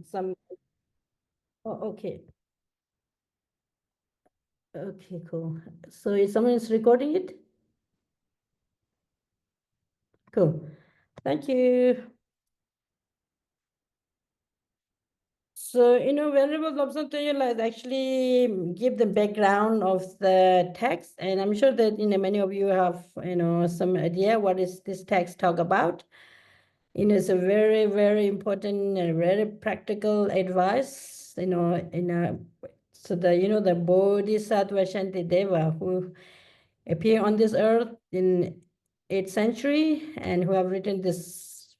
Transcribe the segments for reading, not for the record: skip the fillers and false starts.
some. Oh, okay. Okay, cool. So is someone is recording it? Cool. Thank you. So, Venerable Lobsang Tayala actually give the background of the text, and I'm sure that many of you have some idea what is this text talk about. It's a very, very important and very practical advice. So the Bodhisattva Shantideva who appear on this earth in 8th century and who have written this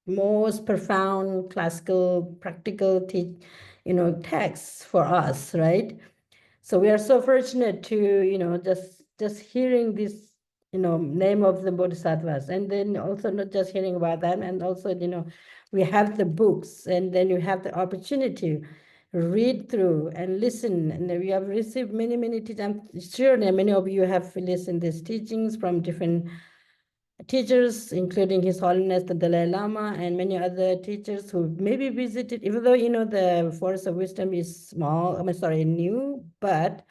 most profound classical practical texts for us, right? So we are so fortunate to just hearing this name of the bodhisattvas, and then also not just hearing about them, and also we have the books, and then you have the opportunity to read through and listen, and we have received many teachings. I'm sure that many of you have listened these teachings from different teachers, including His Holiness the Dalai Lama and many other teachers who maybe visited, even though the Forest of Wisdom is small, new, but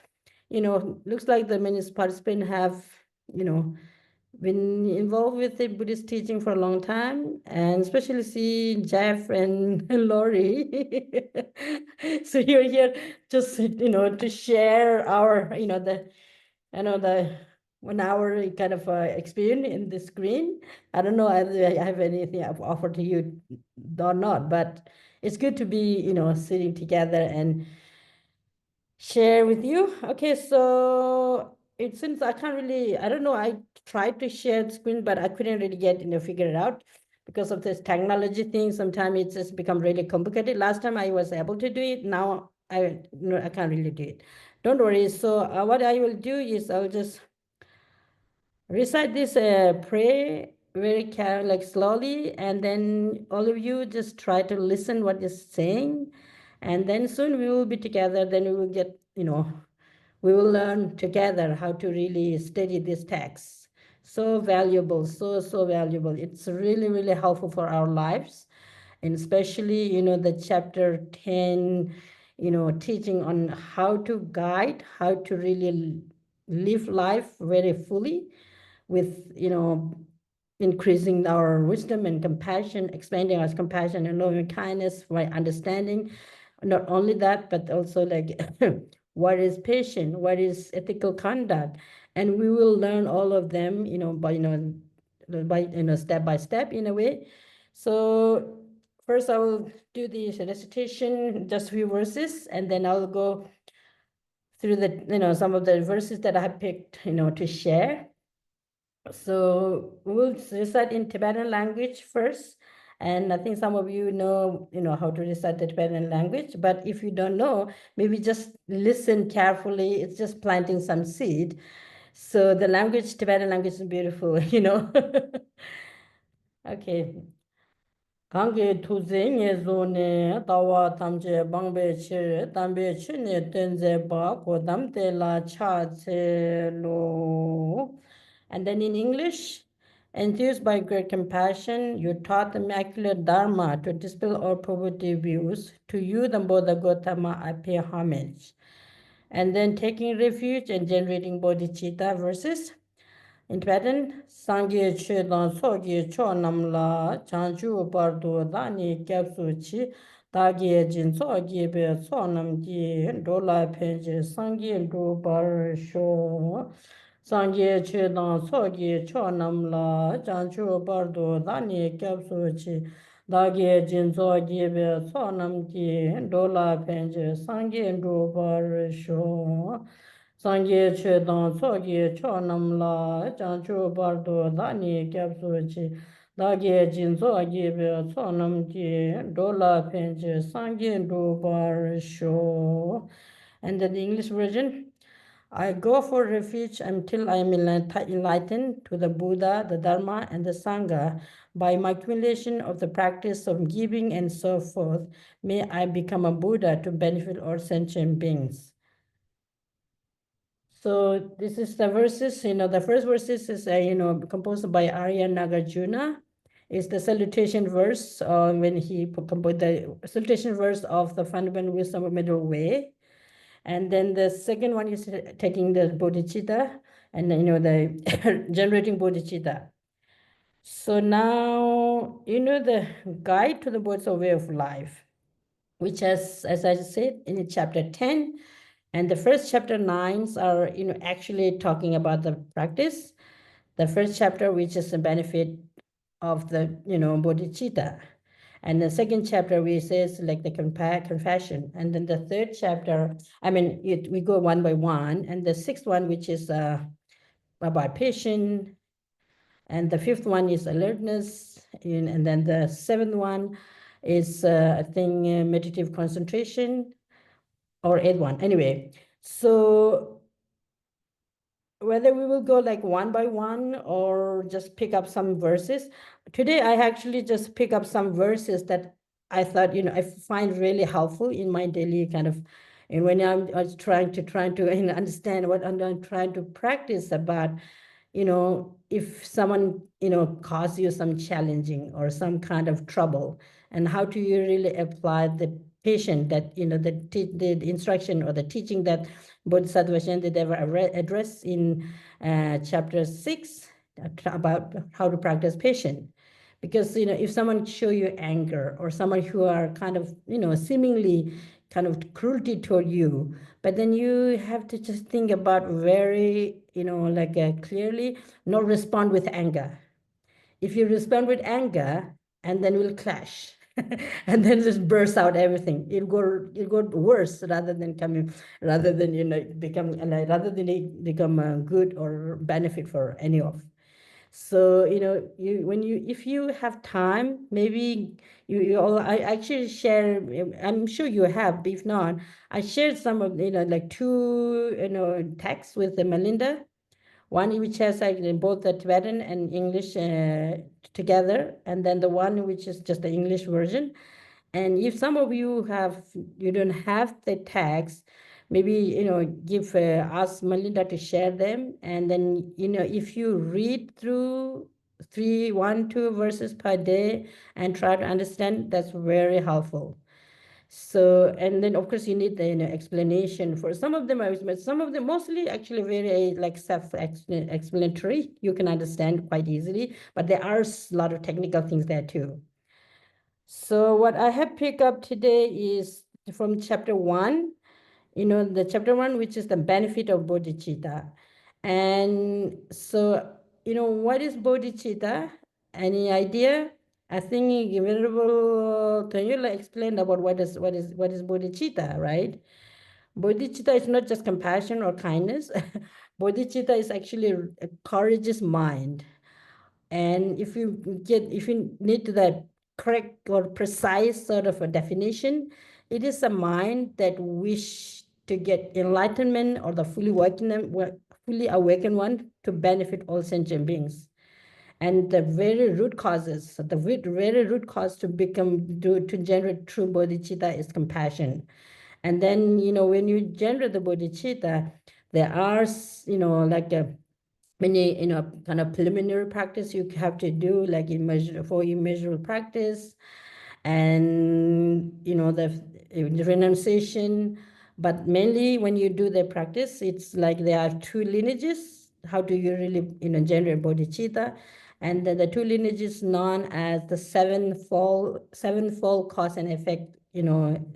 looks like the many participants have, been involved with the Buddhist teaching for a long time, and especially see Jeff and Lori. So you're here just, to share our, the 1 hour kind of experience in the screen. I don't know if I have anything I've offered to you or not, but it's good to be, sitting together and share with you. Okay, so it seems I can't really, I don't know, I tried to share the screen, but I couldn't really get, figure it out because of this technology thing. Sometimes it's just become really complicated. Last time I was able to do it. Now I can't really do it. Don't worry. So what I will do is I'll just recite this prayer very like slowly, and then all of you just try to listen what you're saying, and then soon we will be together. Then we will get, we will learn together how to really study this text. So valuable, so valuable. It's really helpful for our lives, and especially the chapter 10, teaching on how to guide, how to really live life very fully with increasing our wisdom and compassion, expanding our compassion and loving kindness by understanding not only that, but also like what is patience, what is ethical conduct, and we will learn all of them, by step by step in a way. So first I will do the recitation, just few verses, and then I'll go through the some of the verses that I have picked to share. So we'll recite in Tibetan language first. And I think some of you know, how to recite the Tibetan language. But if you don't know, maybe just listen carefully. It's just planting some seed. So the language, Tibetan language is beautiful, Okay. Kange tuze nye zone tawa tamche bangbe che tambe che ne tenze ba kodam te la cha tse lo. And then in English, enthused by great compassion, you taught the immaculate Dharma to dispel all poverty views. To you, the Buddha Gautama, I pay homage. And then taking refuge and generating bodhicitta verses. In Tibetan, Sangye Che Dan Soge Cho Nam La Chanchu Bardo Dani Gyapsu Chi Dagye Jin Soge Be So Nam Ji Dola Penje Sangye Do Bar Sho Sangye Che Dan Soge Cho Nam La Chanchu Bardo Dani Gyapsu Chi Dagye Jin Soge Be So Nam Ji Dola Penje Sangye Do Bar Sho Sangye che dan soge cho nam la chan chu bar do da ni kyab su chi da ge jin so ge be so nam ji do la pen je sangye do bar sho. And then the English version. I go for refuge until I am enlightened to the Buddha, the Dharma, and the Sangha by my accumulation of the practice of giving and so forth. May I become a Buddha to benefit all sentient beings. So this is the verses, the first verses is, composed by Arya Nagarjuna. is the salutation verse when he composed the salutation verse of the Fundamental Wisdom of Middle Way. And then the second one is taking the bodhicitta and the generating bodhicitta. So now, the guide to the Bodhisattva Way of Life, which has, as I said, in chapter 10, and the first chapter 9s are, actually talking about the practice. The first chapter, which is the benefit of the, bodhicitta. And the second chapter, we says like the confession. And then the third chapter, we go one by one. And the sixth one, which is about patience. And the fifth one is alertness. And then the seventh one is, I think, meditative concentration, or eighth one. Anyway, so whether we will go like one by one or just pick up some verses. Today, I actually just pick up some verses that I thought, I find really helpful in my daily kind of, and when I was trying to understand what I'm trying to practice about, if someone, cause you some challenging or some kind of trouble, and how do you really apply the patient that, the instruction or the teaching that Bodhisattva Shantideva addressed in chapter 6 about how to practice patience. Because, if someone show you anger, or someone who are kind of, seemingly kind of cruelty toward you, but then you have to just think about very, clearly, not respond with anger. If you respond with anger, and then we'll clash, and then just burst out everything. It'll go worse rather than become good or benefit for any of. So, if you have time, maybe you all, I actually share, I'm sure you have, but if not, I shared some of, like two, texts with Melinda, one which has like both the Tibetan and English together, and then the one which is just the English version. And if some of you don't have the text, maybe, give ask Melinda to share them. And then, if you read through 2 verses per day and try to understand, that's very helpful. So, and then of course you need the explanation for some of them. Some of them mostly actually very like self-explanatory. You can understand quite easily, but there are a lot of technical things there too. So what I have picked up today is from chapter 1, the chapter 1, which is the benefit of bodhicitta. And so, what is bodhicitta? Any idea? I think Venerable Tanyula explained about what is bodhicitta, right? Bodhicitta is not just compassion or kindness. Bodhicitta is actually a courageous mind. And if you need the correct or precise sort of a definition, it is a mind that wish to get enlightenment or the fully awakened one to benefit all sentient beings. And the very root causes, the very root cause to generate true bodhicitta is compassion. And then, when you generate the bodhicitta, there are, like many, kind of preliminary practice you have to do, like immeasurable practice, and, the renunciation. But mainly when you do the practice, it's like there are 2 lineages. How do you really, generate bodhicitta? And the 2 lineages known as the sevenfold cause and effect,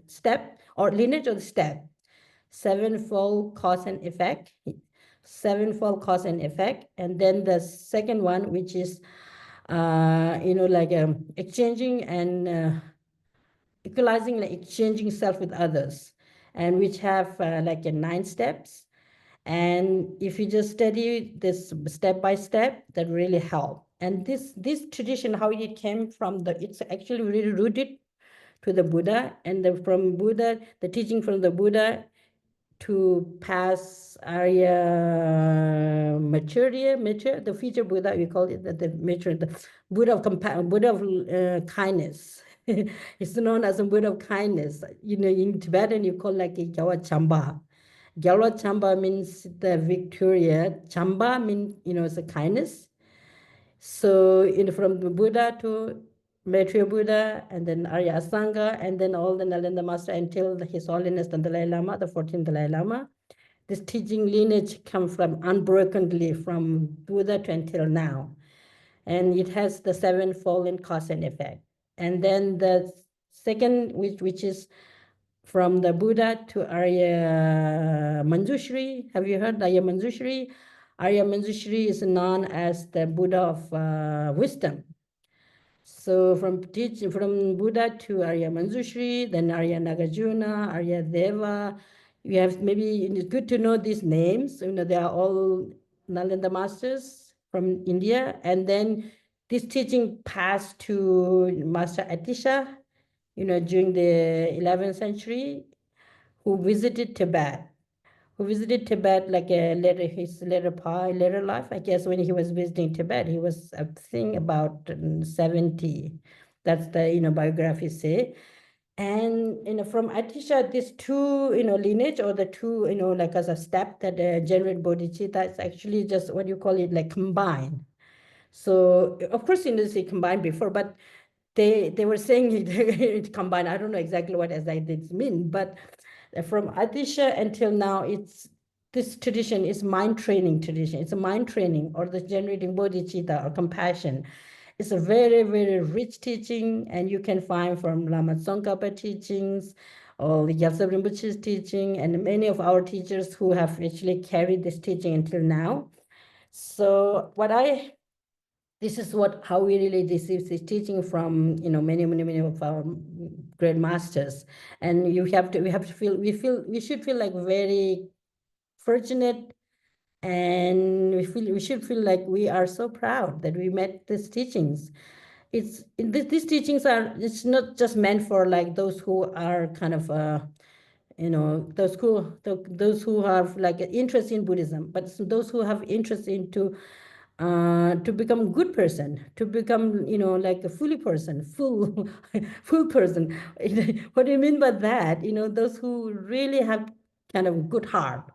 step, or lineage or step. Sevenfold cause and effect, and then the second one, which is, like exchanging and equalizing, like exchanging self with others, and which have like 9 steps. And if you just study this step by step, that really help. And this tradition, how it came from, it's actually really rooted to the Buddha, and from Buddha, the teaching from the Buddha to pass Arya maturity, the future Buddha, we call it the mature, the Buddha of kindness. It's known as a Buddha of kindness. In Tibetan, you call like a Gyawa Chamba. Gyawa Chamba means the Victoria. Chamba means, it's a kindness. So from the Buddha to Maitreya Buddha, and then Arya Asanga, and then all the Nalanda Master until His Holiness the Dalai Lama, the 14th Dalai Lama. This teaching lineage comes from unbrokenly from Buddha to until now. And it has the sevenfold in cause and effect. And then the second, which is from the Buddha to Arya Manjushri. Have you heard Arya Manjushri? Arya Manjushri is known as the Buddha of wisdom. So from Buddha to Arya Manjushri, then Arya Nagarjuna, Arya Deva. You have maybe it's good to know these names. They are all Nalanda masters from India, and then this teaching passed to Master Atisha, during the 11th century, who visited Tibet. Like his later life. I guess when he was visiting Tibet, he was, I think, about 70. That's the, biographies say. And, from Atisha, these two, lineage, or the two, like as a step that generate bodhicitta, it's actually just what you call it, like combined. So, of course, they combined before, but they were saying it combined. I don't know exactly what exactly it mean, but from Adisha until now, this tradition is mind training tradition. It's a mind training, or the generating bodhicitta or compassion. It's a very, very rich teaching, and you can find from Lama Tsongkhapa teachings, or the Gyaltsab Rinpoche's teaching, and many of our teachers who have actually carried this teaching until now. So this is how we really receive this teaching from many of our great masters. And we should feel like very fortunate, and we should feel like we are so proud that we met these teachings. These teachings it's not just meant for like those who are kind of those who have like an interest in Buddhism, but those who have interest into to become good person, to become, like a full full person. What do you mean by that? Those who really have kind of good heart.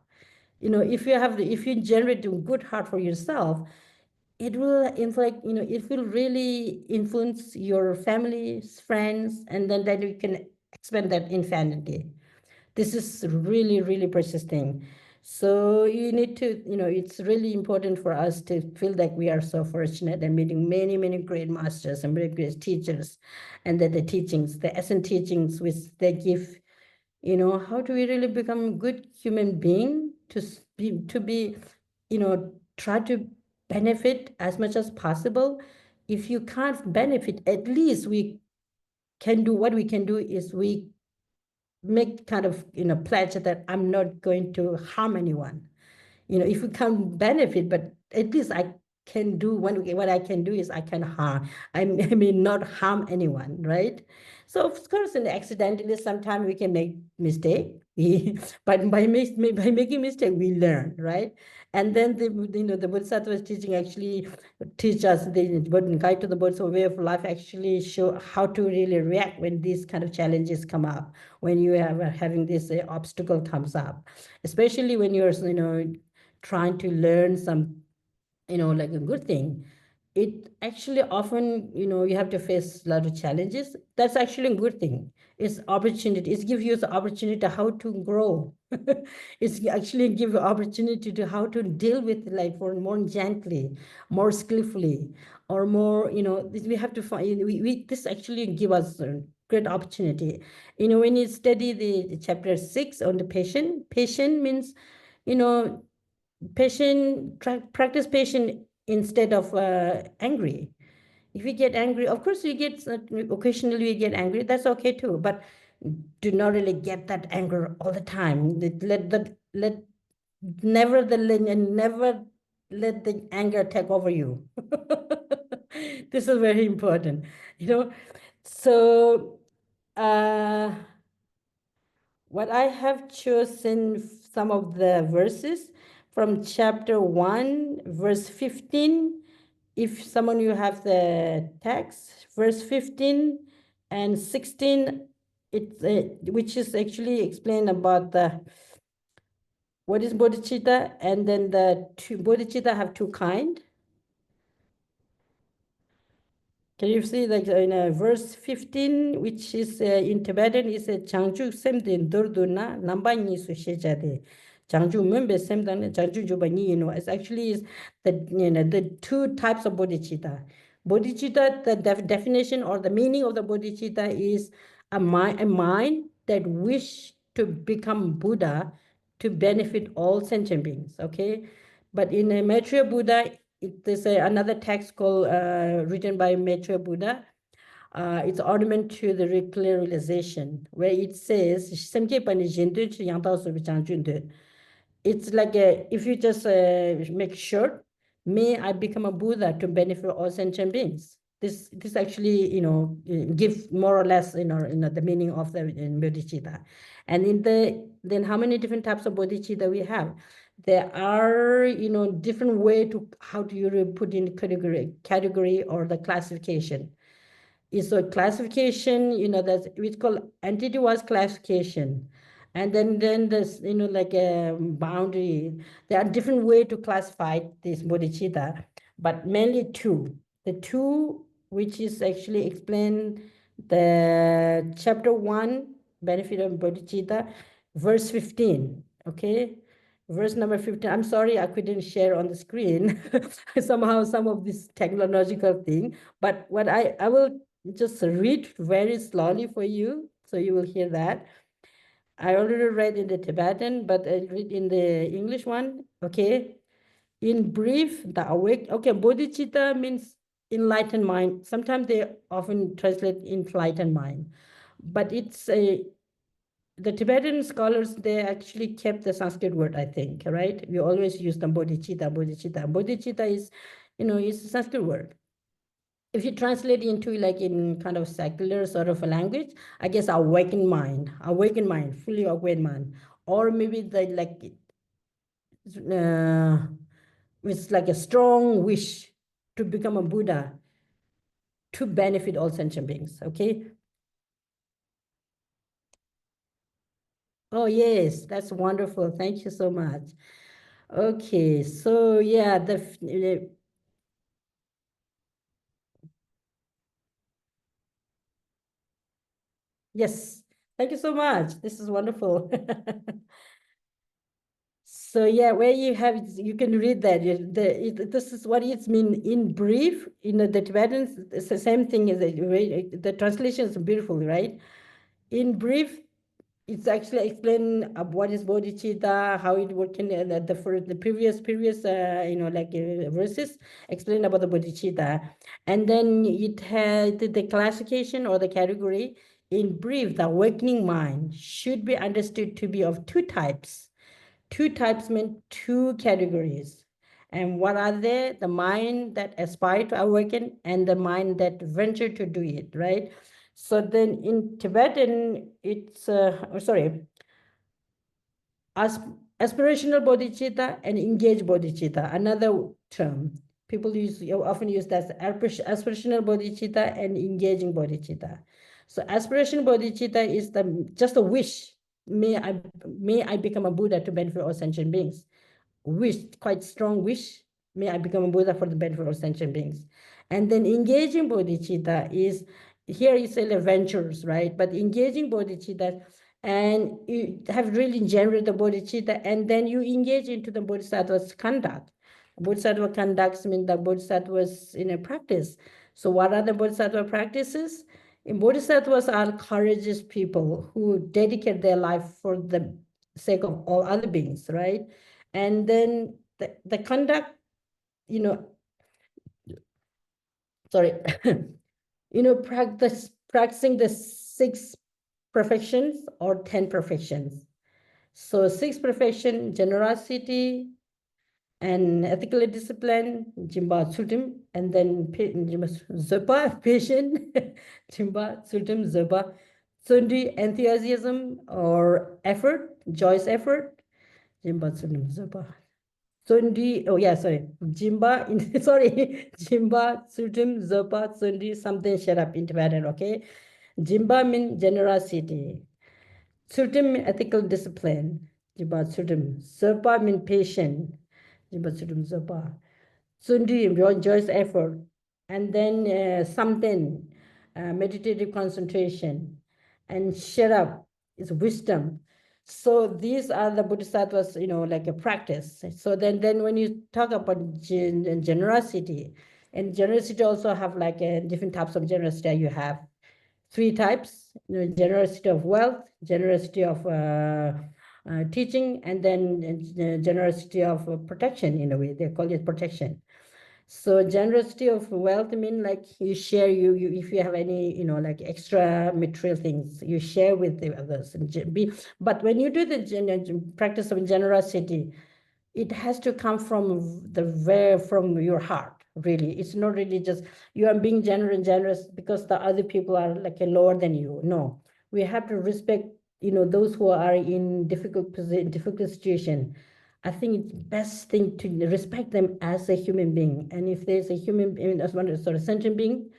If you generate a good heart for yourself, it will it will really influence your families, friends, and then that you can expand that infinity. This is really, really precious thing. So you need to, it's really important for us to feel like we are so fortunate and meeting many, many great masters and very great teachers, and that the teachings, the essence teachings, which they give, how do we really become a good human being to be, try to benefit as much as possible. If you can't benefit, at least what we can do is we make kind of pledge that I'm not going to harm anyone. If we can't benefit, but at least I can do what I can do is I can harm. I may not harm anyone, right? So of course, accidentally, sometimes we can make mistake. But by making mistake, we learn, right? And then the Bodhisattva's teaching actually teach us the guide to the Bodhisattva way of life actually show how to really react when these kind of challenges come up, when you are having this obstacle comes up, especially when you're trying to learn some, like a good thing. It actually often, you have to face a lot of challenges. That's actually a good thing. It's opportunity. It gives you the opportunity to how to grow. It's actually give you opportunity to how to deal with life more gently, more skillfully, or more, we have to find, this actually give us a great opportunity. When you study the chapter 6 on the patient means, you know, practice patient instead of angry. If you get angry, of course you get occasionally you get angry, that's okay too, but do not really get that anger all the time. Never let the anger take over you. This is very important, so uh what I have chosen some of the verses from chapter 1, verse 15. If someone you have the text, verse 15 and 16, which is actually explained about what is bodhicitta, and then the two bodhicitta have two kind. Can you see like in verse 15, which is in Tibetan, is a Changju Semdin Durduna Nambani Sushejade. Changju Membe Semdan Changju Jubani, it's actually is the two types of bodhicitta. Bodhicitta, the definition or the meaning of the bodhicitta is a mind that wish to become Buddha to benefit all sentient beings. Okay, but in a Maitreya Buddha, there's another text called written by Maitreya Buddha. It's ornament to the clear realization, where it says, it's like if you just make sure, may I become a Buddha to benefit all sentient beings. This actually, give more or less, the meaning of the bodhicitta. And then how many different types of bodhicitta we have? There are, different way to how do you put in category or the classification. Is a classification, that's we call entity-wise classification. And then there's, like a boundary. There are different way to classify this bodhicitta, but mainly two. The two which is actually explained the chapter 1, benefit of bodhicitta, verse 15. Okay, verse number 15. I'm sorry I couldn't share on the screen somehow some of this technological thing, but what I will just read very slowly for you so you will hear that. I already read in the Tibetan, but I read in the English one. Okay. In brief, the awake. Okay, bodhicitta means enlightened mind. Sometimes they often translate enlightened mind, but it's a the Tibetan scholars, they actually kept the Sanskrit word, I think, right? We always use the bodhicitta, bodhicitta. Bodhicitta is, is a Sanskrit word. If you translate into like in kind of secular sort of a language, I guess awakened mind, fully awakened mind, or maybe the like it's like a strong wish to become a Buddha to benefit all sentient beings. Okay. Oh yes, that's wonderful. Thank you so much. Okay, so yeah, yes, thank you so much. This is wonderful. So yeah, where you have it, you can read that. This is what it's mean in brief. The Tibetans, it's the same thing as the translation is beautiful, right? In brief, it's actually explain what is bodhicitta, how it working. For the previous verses explain about the bodhicitta, and then it had the classification or the category. In brief, the awakening mind should be understood to be of two types. Two types mean two categories. And what are they? The mind that aspire to awaken and the mind that venture to do it, right? So then in Tibetan, it's, aspirational bodhicitta and engaged bodhicitta, another term. People often use that aspirational bodhicitta and engaging bodhicitta. So aspirational bodhicitta is just a wish. May I become a Buddha to benefit all sentient beings. Wish, quite strong wish. May I become a Buddha for the benefit of sentient beings. And then engaging bodhicitta is, here is adventures, right? But engaging bodhicitta, and you have really generated the bodhicitta, and then you engage into the bodhisattva's conduct. Bodhisattva conducts mean the bodhisattvas in a practice. So what are the bodhisattva practices? In bodhisattvas are courageous people who dedicate their life for the sake of all other beings, right? And then the conduct, sorry, practicing the 6 perfections or 10 perfections. So 6 perfection: generosity and ethical discipline, Jimba Tsutim, and then Zopa, patient, Jimba Tsutim, Zopa, Sundi, enthusiasm or effort, joyous effort, Jimba Tsutim, Zopa. Sundi, oh yeah, sorry. Jimba, sorry. Jimba, Sutim, Zopa, Sundi, something shut up in Tibetan, okay? Jimba means generosity. Sutim means ethical discipline. Jimba, Sutim. Zopa means patient. Jimba, Sutim, Zopa. Sundi, joyous effort. and then Samten, meditative concentration, and Sherab is wisdom. So these are the bodhisattvas, like a practice. So then when you talk about generosity, and generosity also have like different types of generosity. You have three types: generosity of wealth, generosity of teaching, and then generosity of protection. In a way, they call it protection. So generosity of wealth, I mean, like you share, you if you have any, like extra material things, you share with the others. But when you do the practice of generosity, it has to come from your heart. Really, it's not really just you are being generous because the other people are like lower than you. No, we have to respect, those who are in difficult situation. I think it's best thing to respect them as a human being. And if there's a human being as one sort of sentient being,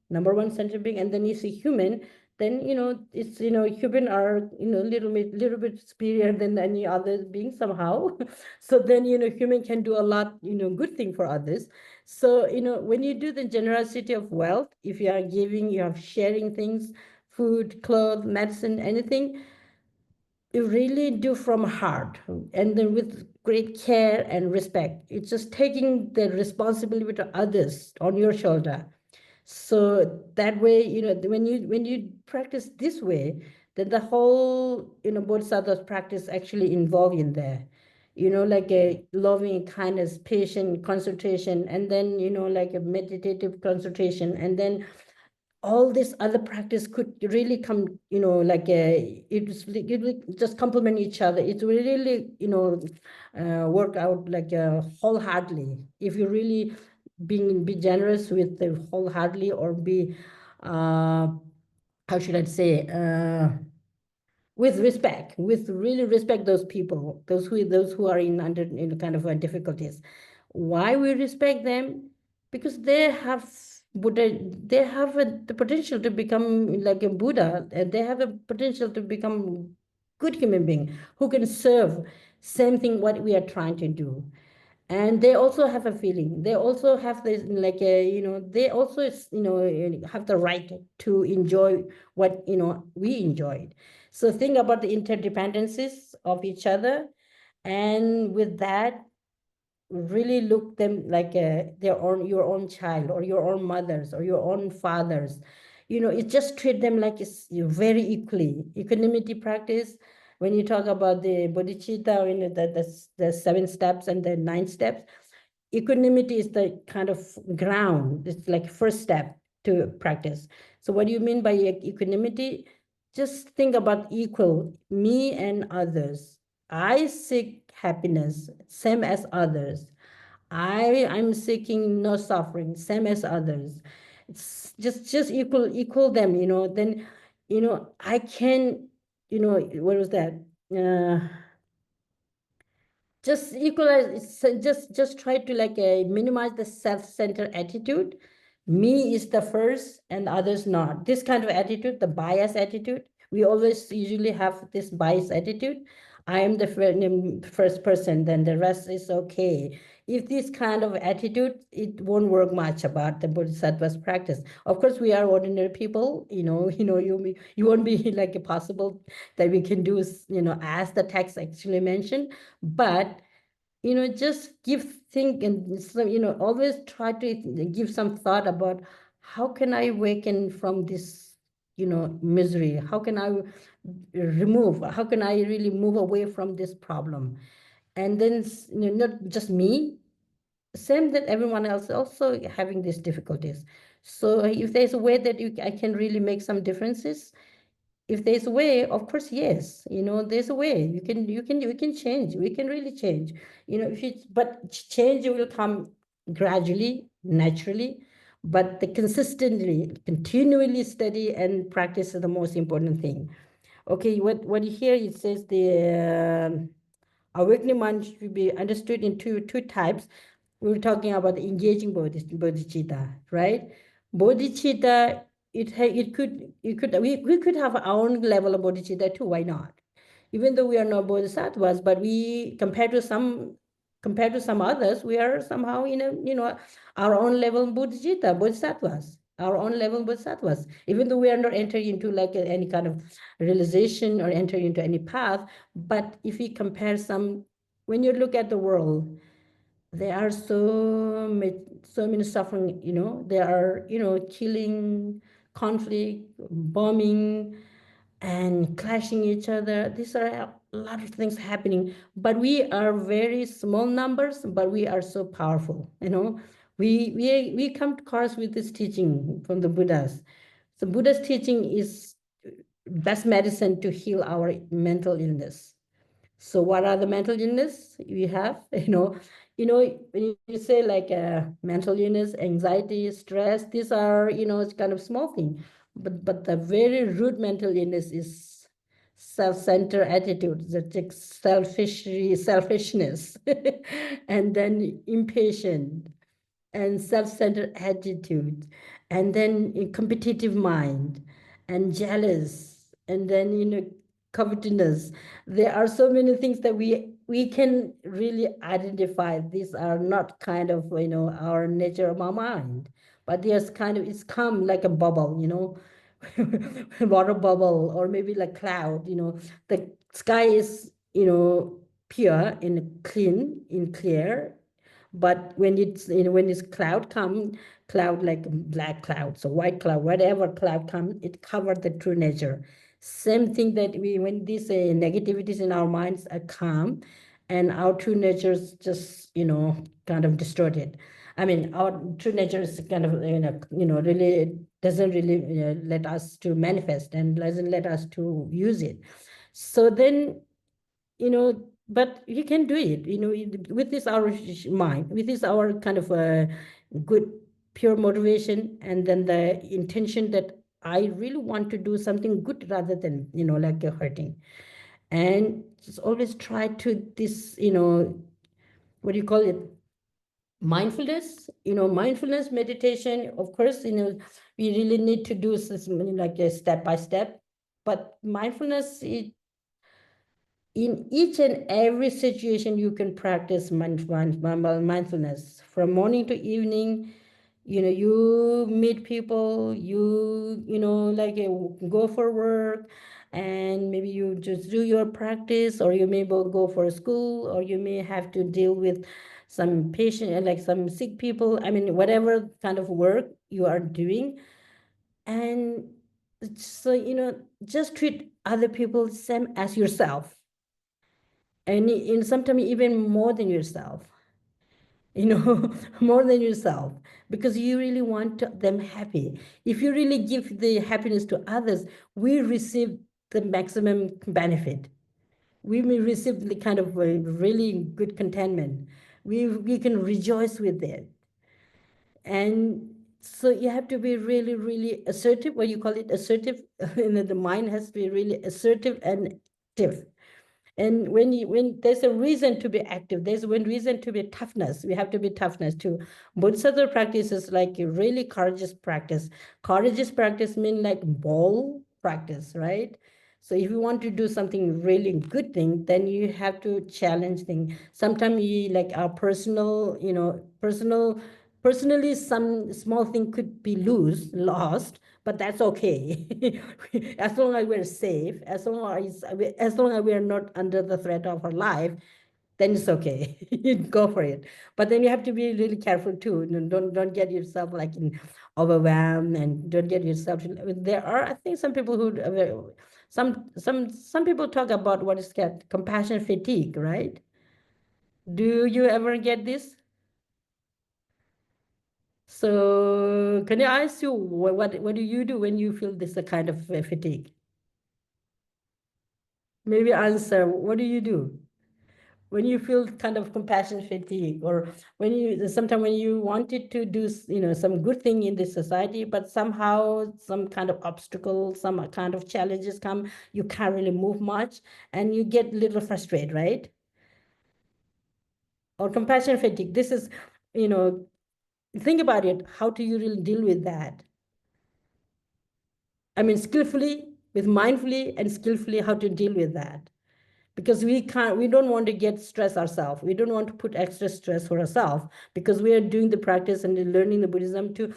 number one sentient being, and then is a human, then it's human are little bit superior than any other being somehow. So then human can do a lot good thing for others. So when you do the generosity of wealth, if you are giving, you are sharing things, food, clothes, medicine, anything, you really do from heart, and then with great care and respect. It's just taking the responsibility to others on your shoulder. So that way, when you practice this way, then the whole bodhisattva's practice actually involved in there. Like a loving kindness, patient concentration, and then like a meditative concentration, and then all this other practice could really come, like it will just complement each other. It will really, work out like wholeheartedly. If you really be generous with the wholeheartedly, or be, how should I say, with respect, with really respect those people, those who are in under kind of difficulties. Why we respect them? Because they have Buddha, they have the potential to become like a Buddha, and they have a potential to become good human being who can serve same thing what we are trying to do. And they also have a feeling, they also have this like a, they also have the right to enjoy what we enjoyed. So think about the interdependencies of each other, and with that, really look them like your own child, or your own mothers, or your own fathers. It just treat them like it's very equally. Equanimity practice, when you talk about the bodhicitta, the 7 steps and the 9 steps, equanimity is the kind of ground. It's like first step to practice. So what do you mean by equanimity? Just think about equal, me and others. I seek happiness, same as others. I'm seeking no suffering, same as others. It's just equal them, then I can, what was that? Uh, just equalize, just try to like minimize the self-centered attitude. Me is the first and others not. This kind of attitude, the bias attitude, we always usually have this bias attitude. I am the first person, then the rest is okay. If this kind of attitude, it won't work much about the bodhisattva's practice. Of course, we are ordinary people, you won't be like possible that we can do, as the text actually mentioned. But just think, and so, always try to give some thought about how can I awaken from this misery. How can I how can I really move away from this problem? And then not just me, same that everyone else also having these difficulties. So if there's a way that I can really make some differences, if there's a way, of course, yes, there's a way. We can change. We can really change. But change will come gradually, naturally, but the consistently, continually study and practice is the most important thing. Okay, what you hear, it says the awakening mind should be understood in two types. We were talking about the engaging bodhicitta, right? Bodhicitta, we could have our own level of bodhicitta too. Why not? Even though we are not bodhisattvas, but we, compared to some compared to some others, we are somehow in a, our own level bodhisattvas, our own level bodhisattvas, even though we are not entering into like any kind of realization or entering into any path. But if we compare some, when you look at the world, there are so many suffering, there are, killing, conflict, bombing, and clashing each other. These are a lot of things happening, but we are very small numbers, but we are so powerful. We come to course with this teaching from the Buddhas. So Buddha's teaching is best medicine to heal our mental illness. So what are the mental illness we have? When you say like mental illness, anxiety, stress, these are, it's kind of small thing. But the very root mental illness is self-centered attitude, the selfishness, and then impatient, and self-centered attitude, and then a competitive mind, and jealous, and then covetousness. There are so many things that we can really identify. These are not kind of our nature of our mind, but there's kind of, it's come like a bubble, water bubble, or maybe like cloud. The sky is pure and clean and clear, but when it's cloud like black clouds or white cloud, whatever cloud comes, it covers the true nature. Same thing that when these negativities in our minds are calm, and our true nature is just kind of distorted. I mean, our true nature is kind of really doesn't really let us to manifest and doesn't let us to use it. So then but you can do it, with this our mind, with this our kind of good pure motivation, and then the intention that I really want to do something good rather than like hurting. And just always try to this, what do you call it, mindfulness meditation. Of course, we really need to do something like a step by step, but mindfulness, in each and every situation you can practice mindfulness from morning to evening. You meet people, like go for work, and maybe you just do your practice, or you may go for school, or you may have to deal with some patient, like some sick people. I mean, whatever kind of work you are doing. And so just treat other people same as yourself, and in sometimes even more than yourself, more than yourself, because you really want them happy. If you really give the happiness to others, we receive the maximum benefit. We may receive the kind of really good contentment. We can rejoice with it. And so you have to be really, really assertive, what you call it, assertive. The mind has to be really assertive and active. And when there's a reason to be active, there's one reason to be toughness. We have to be toughness too. Bodhisattva practice is like a really courageous practice. Courageous practice means like bold practice, right? So if you want to do something really good thing, then you have to challenge things. Sometimes you like our personal, personally, some small thing could be lost, but that's okay. As long as we're safe, as long as we are not under the threat of our life, then it's okay. Go for it. But then you have to be really careful too. Don't get yourself like overwhelmed, and don't get yourself. There are, I think, some people who some people talk about what is called compassion fatigue, right? Do you ever get this? So can I ask you, what do you do when you feel this kind of fatigue? Maybe answer, what do you do when you feel kind of compassion fatigue, or when you sometimes when you wanted to do some good thing in this society, but somehow some kind of obstacle, some kind of challenges come, you can't really move much, and you get a little frustrated, right? Or compassion fatigue. This is, you know, think about it. How do you really deal with that? I mean, skillfully, with mindfully and skillfully, how to deal with that. because we don't want to get stressed ourselves. We don't want to put extra stress for ourselves, because we are doing the practice and learning the Buddhism to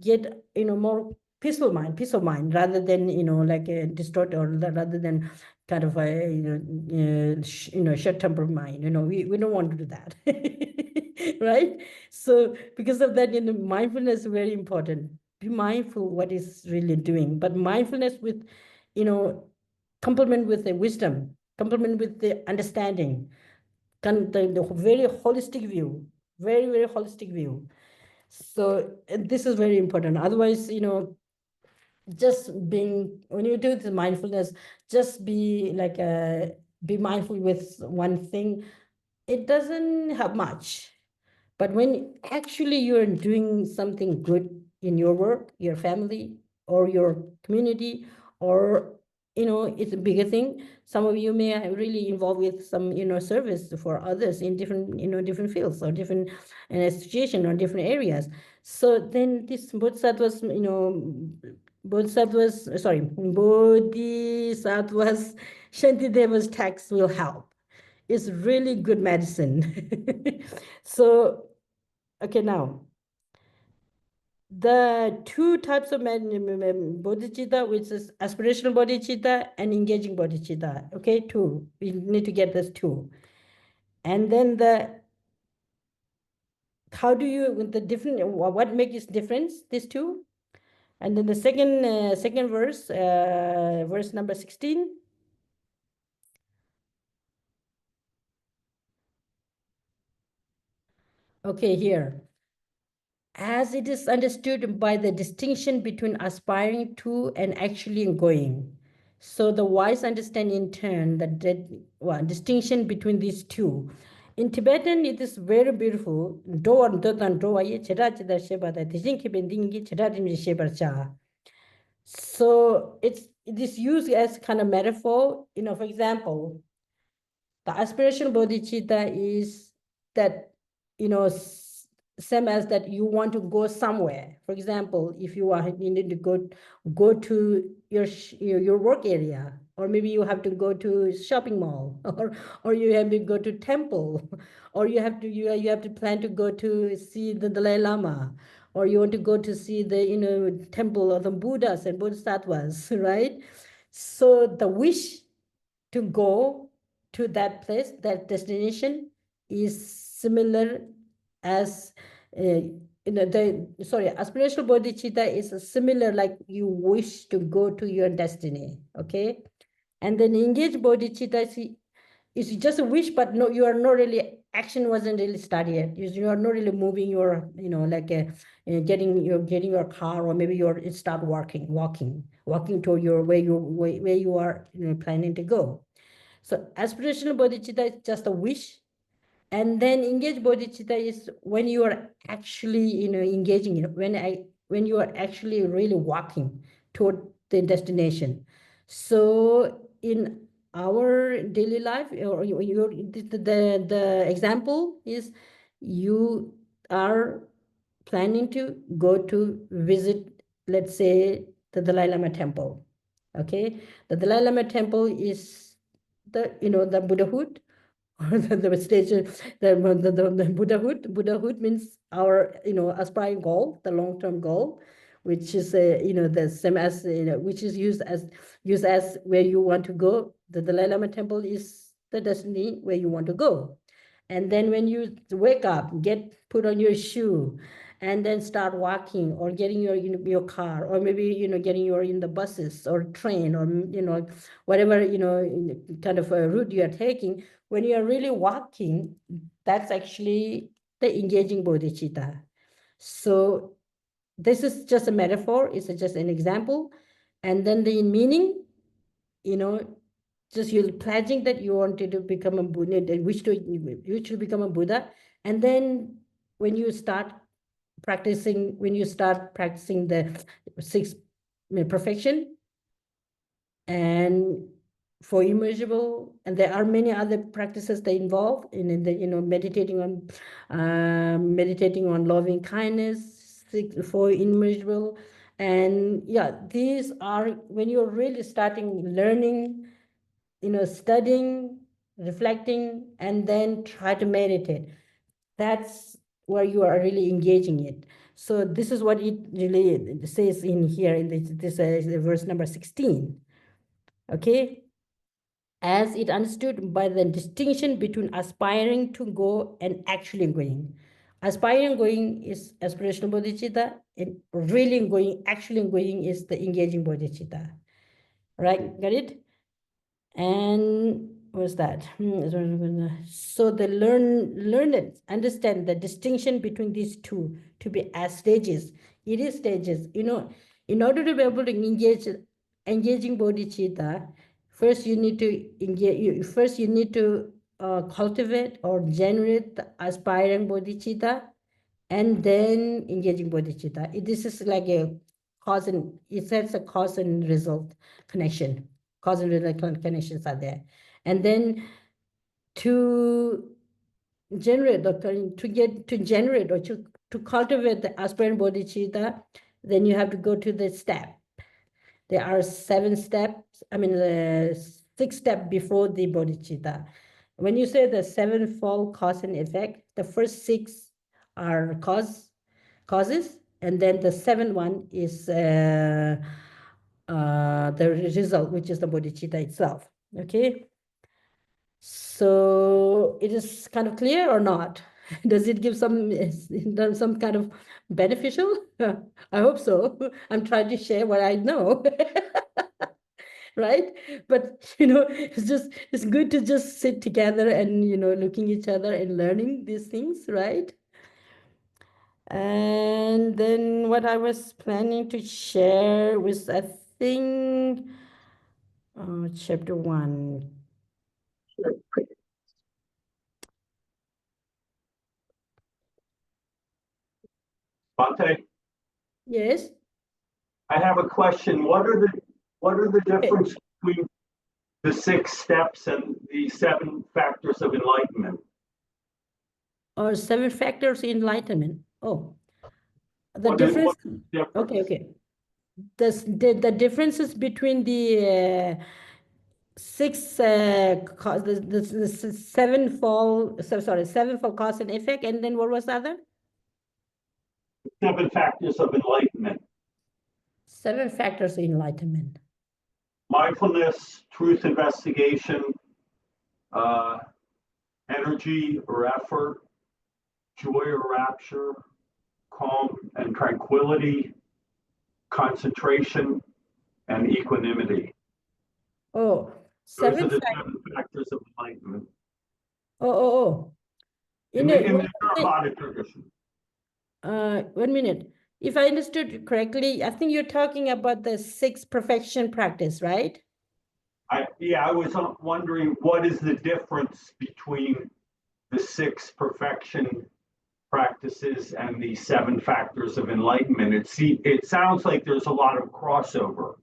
get, more peace of mind, rather than, like a distort, or rather than kind of a, short temper mind. We don't want to do that. Right? So because of that, mindfulness is very important. Be mindful what is really doing, but mindfulness with, complement with the wisdom, complement with the understanding, the very holistic view, very, very holistic view. So this is very important. Otherwise, just being, when you do the mindfulness, just be like be mindful with one thing. It doesn't have much. But when actually you're doing something good in your work, your family, or your community, or, it's a bigger thing. Some of you may really involved with some, service for others in different, different fields, or different situation, or different areas. So then this bodhisattvas, bodhisattvas, Shantideva's text will help. It's really good medicine. So, okay, now, the two types of bodhicitta, which is aspirational bodhicitta and engaging bodhicitta. Okay, two. We need to get this two. And then how do you, with the different, what makes difference, these two? And then the second verse, verse number 16. Okay, here. As it is understood by the distinction between aspiring to and actually going. So the wise understand in turn the distinction between these two. In Tibetan, it is very beautiful. So it is used as kind of metaphor. For example, the aspirational bodhicitta is that, same as that you want to go somewhere. For example, if you need to go to your work area, or maybe you have to go to shopping mall, or you have to go to temple, or you have to plan to go to see the Dalai Lama, or you want to go to see the temple of the Buddhas and Bodhisattvas, right? So the wish to go to that place, that destination, is similar as aspirational bodhicitta is similar, like you wish to go to your destiny. Okay, and then engaged bodhicitta is just a wish, but no, you are not really, action wasn't really started yet. You are not really moving your, like getting your car, or maybe you're start walking toward your where you are, planning to go. So aspirational bodhicitta is just a wish. And then engaged bodhicitta is when you are actually, engaging, when you are actually really walking toward the destination. So in our daily life, or the example is, you are planning to go to visit, let's say, the Dalai Lama temple. Okay, the Dalai Lama temple is the Buddhahood, or the stage, the Buddhahood. Buddhahood means our, aspiring goal, the long-term goal, which is the same as, which is used as where you want to go. The Dalai Lama temple is the destiny where you want to go. And then when you wake up, put on your shoe, and then start walking, or getting your car, or maybe getting your in the buses or train, or whatever kind of a route you are taking. When you are really walking, that's actually the engaging bodhicitta. So this is just a metaphor. It's just an example. And then the meaning, just you're pledging that you wanted to become a Buddha, and wish to become a Buddha. And then when you start practicing the six perfection, and for immeasurable, and there are many other practices that involve in the meditating on loving kindness, for immeasurable. And yeah, these are when you're really starting learning, studying reflecting, and then try to meditate. That's where you are really engaging it. So this is what it really says in here in this verse number 16. Okay, as it understood by the distinction between aspiring to go and actually going. Aspiring going is aspirational bodhicitta, and really going, actually going is the engaging bodhicitta. Right? Got it? And what's that? So the learned understand the distinction between these two to be as stages. It is stages. In order to be able to engaging bodhicitta, first you need to engage. First you need to cultivate or generate the aspiring bodhicitta, and then engaging bodhicitta. This is like a cause and it sets a cause and result connection. Cause and result connections are there, and then to generate or to generate or to cultivate the aspirant bodhicitta, then you have to go to the step. There are 7 steps. I mean, 6 steps before the bodhicitta. When you say the 7-fold cause and effect, the first 6 are causes, and then the 7th one is the result, which is the bodhicitta itself. Okay. So it is kind of clear or not? Does it give some kind of beneficial? I hope so. I'm trying to share what I know. Right? But it's good to just sit together and looking each other and learning these things, right? And then what I was planning to share was, I think, chapter 1. Bhante, Yes. I have a question. What are the difference between the 6 steps and the 7 factors of enlightenment? Or 7 factors in enlightenment. Oh, the What difference. difference? Okay. The differences between the 6 the 7-fold, sorry, 7-fold cause and effect, and then what was the other? 7 factors of enlightenment. 7 factors of enlightenment. Mindfulness, truth investigation, energy or effort, joy or rapture, calm and tranquility, concentration, and equanimity. Oh, Those are the 7 factors of enlightenment. Oh. In the Theravada tradition. 1 minute. If I understood correctly, I think you're talking about the 6 perfection practice, right? I was wondering what is the difference between the 6 perfection practices and the 7 factors of enlightenment. It sounds like there's a lot of crossover.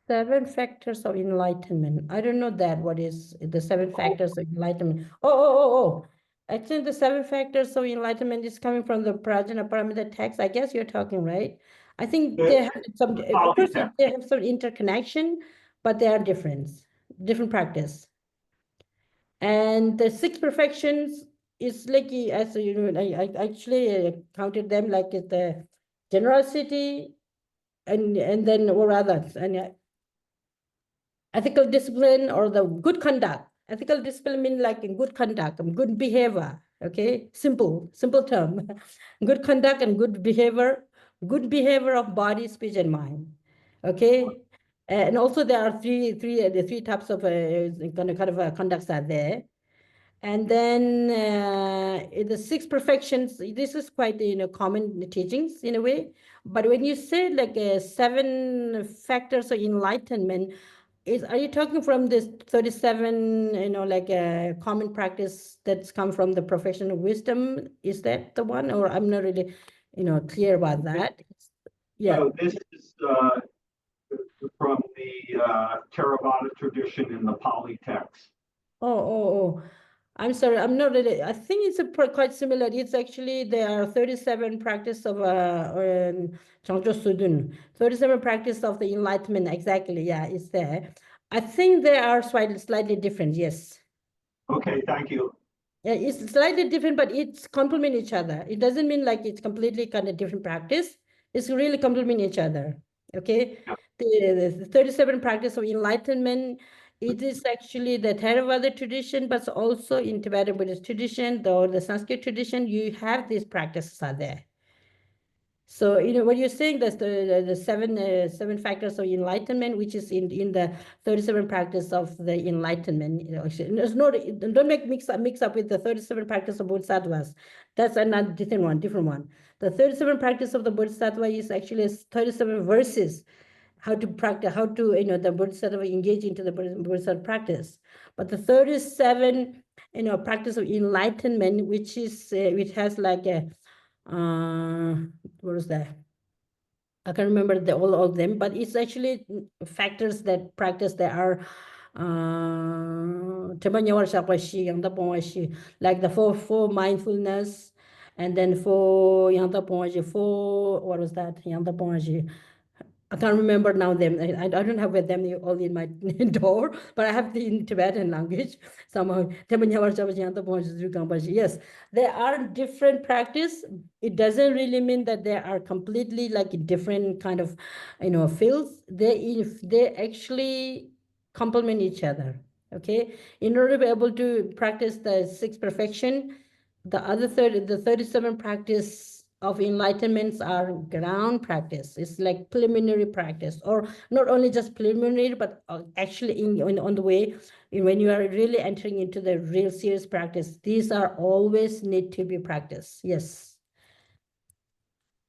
7 factors of enlightenment. I don't know that. What is the 7 factors of enlightenment? Oh. Actually, the 7 factors of enlightenment is coming from the Prajna Paramita text. I guess you're talking, right? I think they have some, of course, they have some interconnection, but they are different practice. And the 6 perfections is like, as I actually counted them like the generosity and then or others, and ethical discipline or the good conduct. Ethical discipline means like in good conduct, good behavior. Okay, simple term. Good conduct and good behavior of body, speech, and mind. Okay, and also there are three types of kind of conducts are there. And then the 6 perfections, this is quite common teachings in a way. But when you say like 7 factors of enlightenment, are you talking from this 37 like a common practice that's come from the professional wisdom? Is that the one, or I'm not really clear about that? Yeah. No, this is from the Theravada tradition in the Pali text. Oh. I'm sorry, I'm not really. I think it's quite similar. It's actually there are 37 practice of Changjo Sudun. 37 practice of the enlightenment. Exactly, yeah, it's there. I think they are slightly different, yes. Okay, thank you. Yeah, it's slightly different, but it's complement each other. It doesn't mean like it's completely kind of different practice. It's really complement each other. Okay. Yeah. The 37 practice of enlightenment, it is actually the Theravada tradition, but also in Tibetan Buddhist tradition, the Sanskrit tradition, you have these practices are there. So, what you're saying, that's the seven factors of enlightenment, which is in the 37 practice of the enlightenment. There's no, don't mix up with the 37 practice of Bodhisattvas. That's another different one. The 37 practice of the Bodhisattva is actually 37 verses, how to practice, how to, the Bodhisattva engage into the Bodhisattva practice. But the 37, practice of enlightenment, which which has like a, what was that? I can't remember all of them, but it's actually factors that practice that are like the for mindfulness, and then for what was that? I can't remember now them. I don't have with them all in my door, but I have the in Tibetan language somehow. Yes, there are different practice. It doesn't really mean that they are completely like a different kind of, fields. They actually complement each other. Okay, in order to be able to practice the sixth perfection, the 37 practice of enlightenments are ground practice. It's like preliminary practice, or not only just preliminary, but actually on the way, when you are really entering into the real serious practice, these are always need to be practiced. Yes.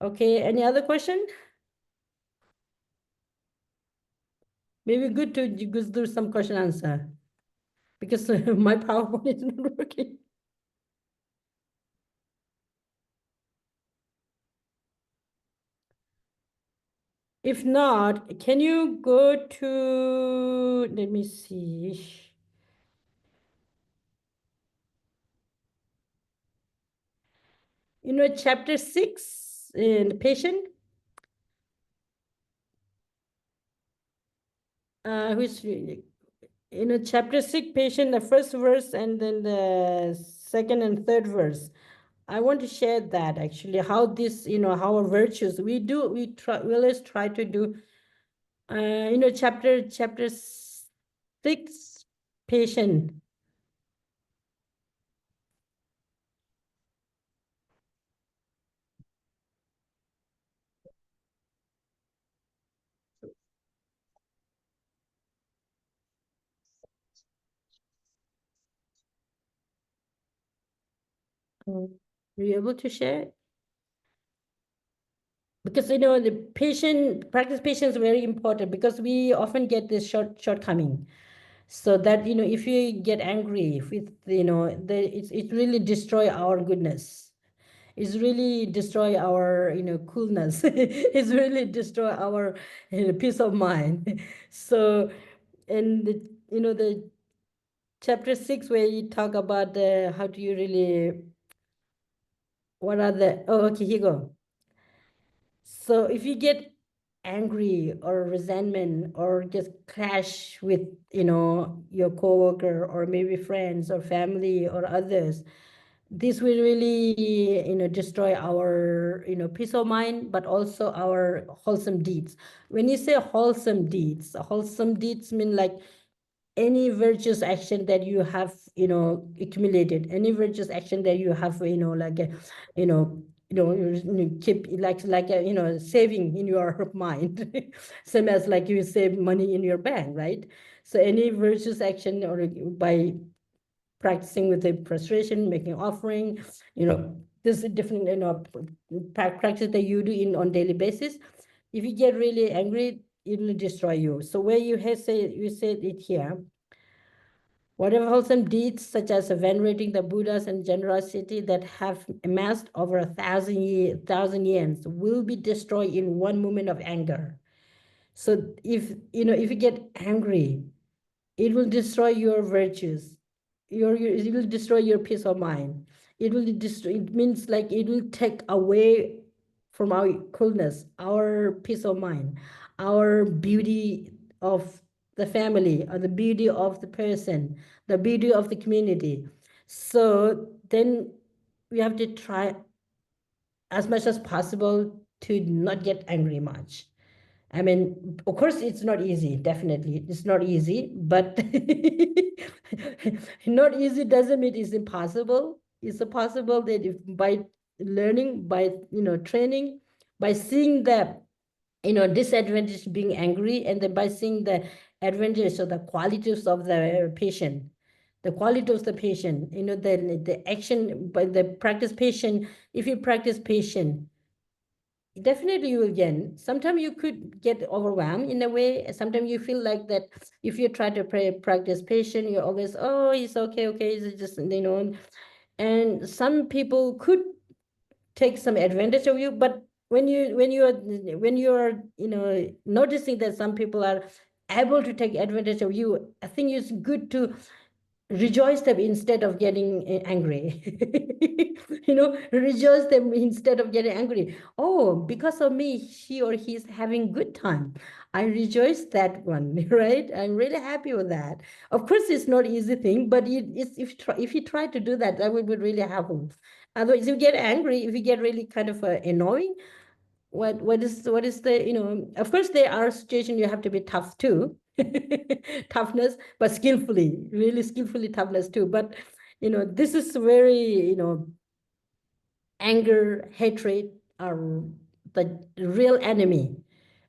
Okay, any other question? Maybe good to go through some question answer, because my PowerPoint is not working. If not, can you go to, let me see. Chapter 6 in the patient, which, chapter 6, patient, the first verse, and then the second and third verse. I want to share that actually, how this, how our virtues, we always try to do, chapter 6, patient. Are you able to share? Because the practice patience is very important, because we often get this shortcoming. So that, if you get angry with, it really destroy our goodness. It's really destroy our, coolness. It's really destroy our, peace of mind. So, and the chapter 6, where you talk about how do you really, what are the, oh, okay, here you go. So if you get angry or resentment, or just clash with, your coworker, or maybe friends or family or others, this will really, destroy our, peace of mind, but also our wholesome deeds. When you say wholesome deeds mean like any virtuous action that you have, accumulated, any virtuous action that you have, like a, keep like a, saving in your mind, same as like you save money in your bank, right? So any virtuous action, or by practicing with the frustration, making offering, this is different, practice that you do on daily basis. If you get really angry, it will destroy you. So where you said it here, whatever wholesome deeds, such as venerating the Buddhas and generosity that have amassed over 1,000 years, will be destroyed in one moment of anger. So if you get angry, it will destroy your virtues. It will destroy your peace of mind. It will destroy. It means like it will take away from our coolness, our peace of mind, our beauty of the family, or the beauty of the person, the beauty of the community. So then we have to try as much as possible to not get angry much. I mean, of course, it's not easy. Definitely, it's not easy. But not easy doesn't mean it's impossible. It's possible that if by learning, by training, by seeing the disadvantage being angry, and then by seeing the advantage or the qualities of the patient, the quality of the patient, the action by the practice patient. If you practice patient, definitely you will gain. Sometimes you could get overwhelmed in a way. Sometimes you feel like that if you try to practice patient, you're always, oh, it's okay, okay, it's just, and some people could take some advantage of you. But when you're noticing that some people are able to take advantage of you, I think it's good to rejoice them instead of getting angry. Rejoice them instead of getting angry. Oh, because of me, she or he's having good time. I rejoice that one. Right? I'm really happy with that. Of course, it's not easy thing, but if you try to do that, that would be really helpful. Otherwise, if you get angry, if you get really kind of annoying, what is the, of course there are situations you have to be tough too. Toughness, but skillfully, really skillfully toughness too. But this is very, anger, hatred are the real enemy.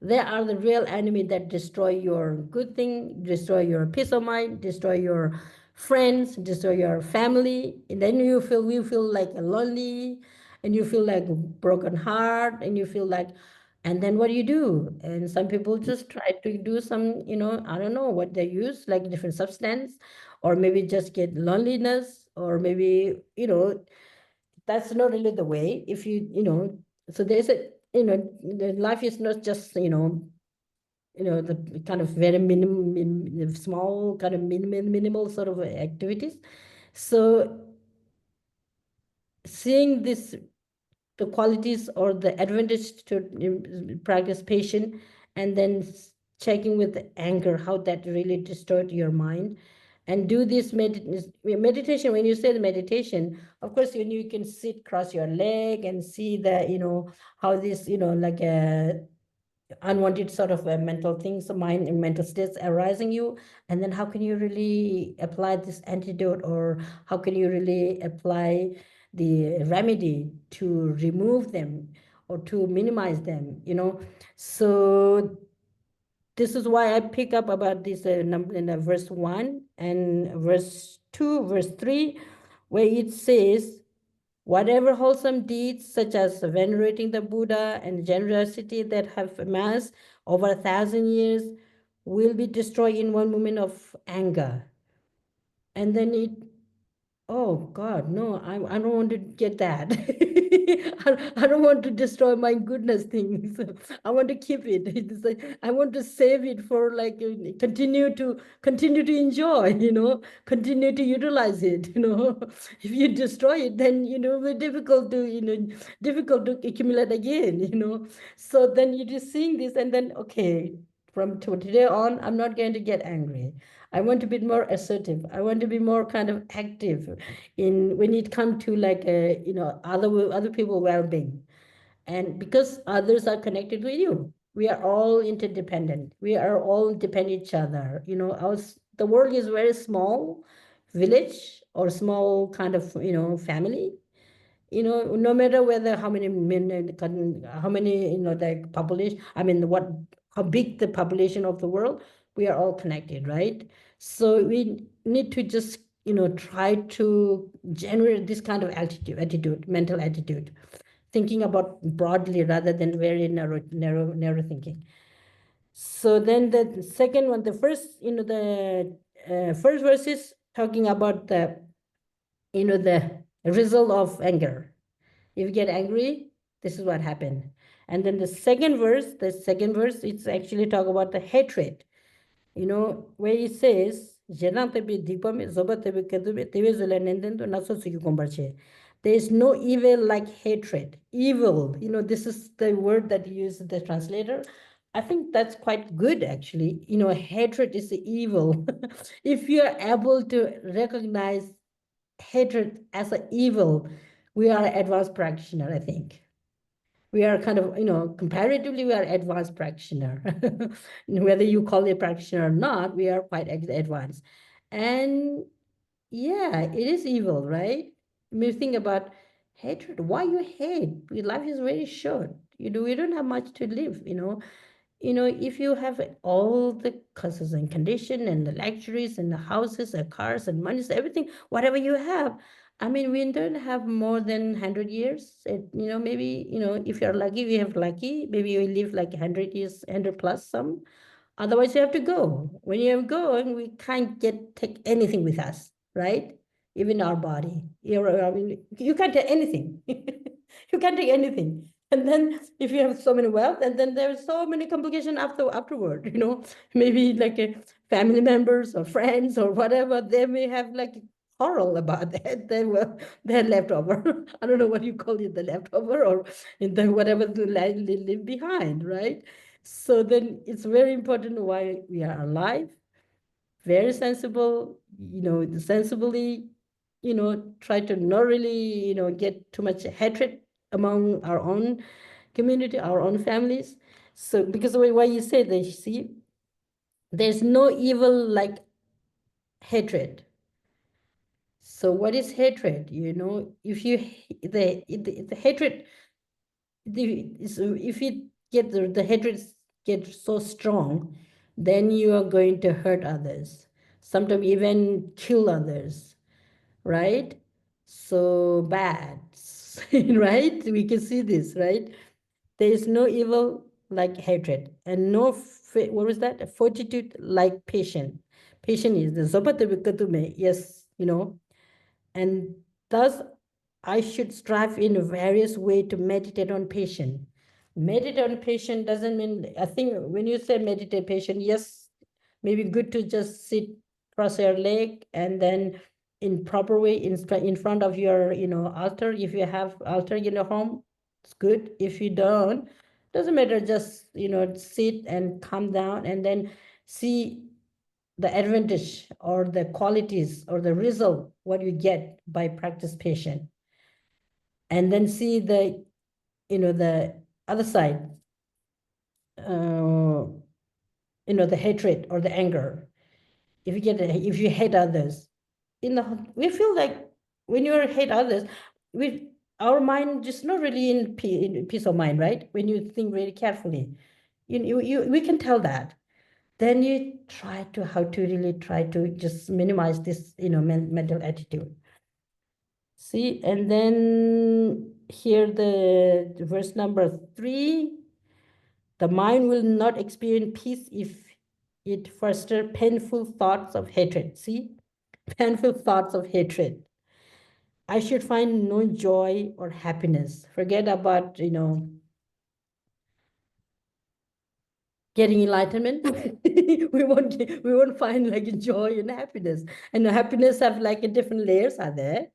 They are the real enemy that destroy your good thing, destroy your peace of mind, destroy your friends, destroy your family. And then you feel like lonely, and you feel like broken heart, and you feel like, and then what do you do? And some people just try to do some, I don't know what they use, like different substance, or maybe just get loneliness, or maybe, that's not really the way. If so there's the life is not just, the kind of very small kind of minimal sort of activities. So seeing this, the qualities or the advantage to practice patience, and then checking with the anger how that really destroyed your mind, and do this meditation. When you say the meditation, of course, when you can sit cross your leg and see the, how this, like a unwanted sort of mental things, mind and mental states arising you, and then how can you really apply this antidote, or how can you really apply the remedy to remove them or to minimize them, so this is why I pick up about this number in verse 1 and verse 2, verse 3, where it says, whatever wholesome deeds, such as venerating the Buddha and generosity that have amassed over 1,000 years, will be destroyed in one moment of anger. And then oh God, no, I don't want to get that. I don't want to destroy my goodness things. I want to keep it. It's like, I want to save it for like continue to enjoy, continue to utilize it, If you destroy it, then it's difficult to accumulate again, So then you're just seeing this, and then okay, from today on, I'm not going to get angry. I want to be more assertive. I want to be more kind of active in when it comes to like other people well-being. And because others are connected with you, we are all interdependent. We are all depend each other. The world is very small village or small kind of family. No matter whether how many how many, the population, I mean, how big the population of the world, we are all connected, right? So we need to just, try to generate this kind of attitude, mental attitude, thinking about broadly rather than very narrow thinking. So then the second one, the first, the first verse is talking about the result of anger. If you get angry, this is what happened. And then the second verse, it's actually talk about the hatred. Where it says, there is no evil like hatred. Evil, this is the word that used the translator. I think that's quite good, actually. Hatred is evil. If you are able to recognize hatred as an evil, we are advanced practitioner, I think. We are kind of, comparatively, we are advanced practitioner. Whether you call it practitioner or not, we are quite advanced. And yeah, it is evil, right? I mean, think about hatred. Why you hate? Your life is very short. We don't have much to live. If you have all the causes and condition and the luxuries and the houses and cars and monies, everything, whatever you have, I mean, we don't have more than 100 years. Maybe, if you're lucky, we have lucky. Maybe you live like 100 years, 100 plus some. Otherwise, you have to go. When you have gone, we can't take anything with us, right? Even our body. I mean, you can't take anything. You can't take anything. And then if you have so many wealth, and then there's so many complications afterward, maybe like family members or friends or whatever, they may have like quarrel about that. They're leftover. I don't know what you call it, the leftover or in the whatever they leave behind, right? So then it's very important why we are alive, very sensible, sensibly, try to not really, get too much hatred among our own community, our own families. So because the way why you say this, see, there's no evil like hatred. So what is hatred? If you the hatred, if you get the hatred get so strong, then you are going to hurt others, sometimes even kill others, right? So bad. Right, we can see this, right? There is no evil like hatred, and no what was that, fortitude like patience. Patience is the zopatabikatume, yes, and thus I should strive in various ways to meditate on patience. Meditate on patience doesn't mean, I think when you say meditate patient, yes, maybe good to just sit, cross your leg, and then in proper way in front of your altar. If you have altar in your home, it's good. If you don't, doesn't matter, just sit and calm down and then see the advantage or the qualities or the result what you get by practice patient, and then see the other side, uh, the hatred or the anger. If you hate others, we feel like when you hate others, our mind just not really in peace of mind, right? When you think very carefully, we can tell that. Then you try to how to really try to just minimize this mental attitude. See, and then here the verse number 3, the mind will not experience peace if it foster painful thoughts of hatred. See, painful thoughts of hatred. I should find no joy or happiness. Forget about, getting enlightenment. We won't find like joy and happiness. And happiness have like a different layers are there.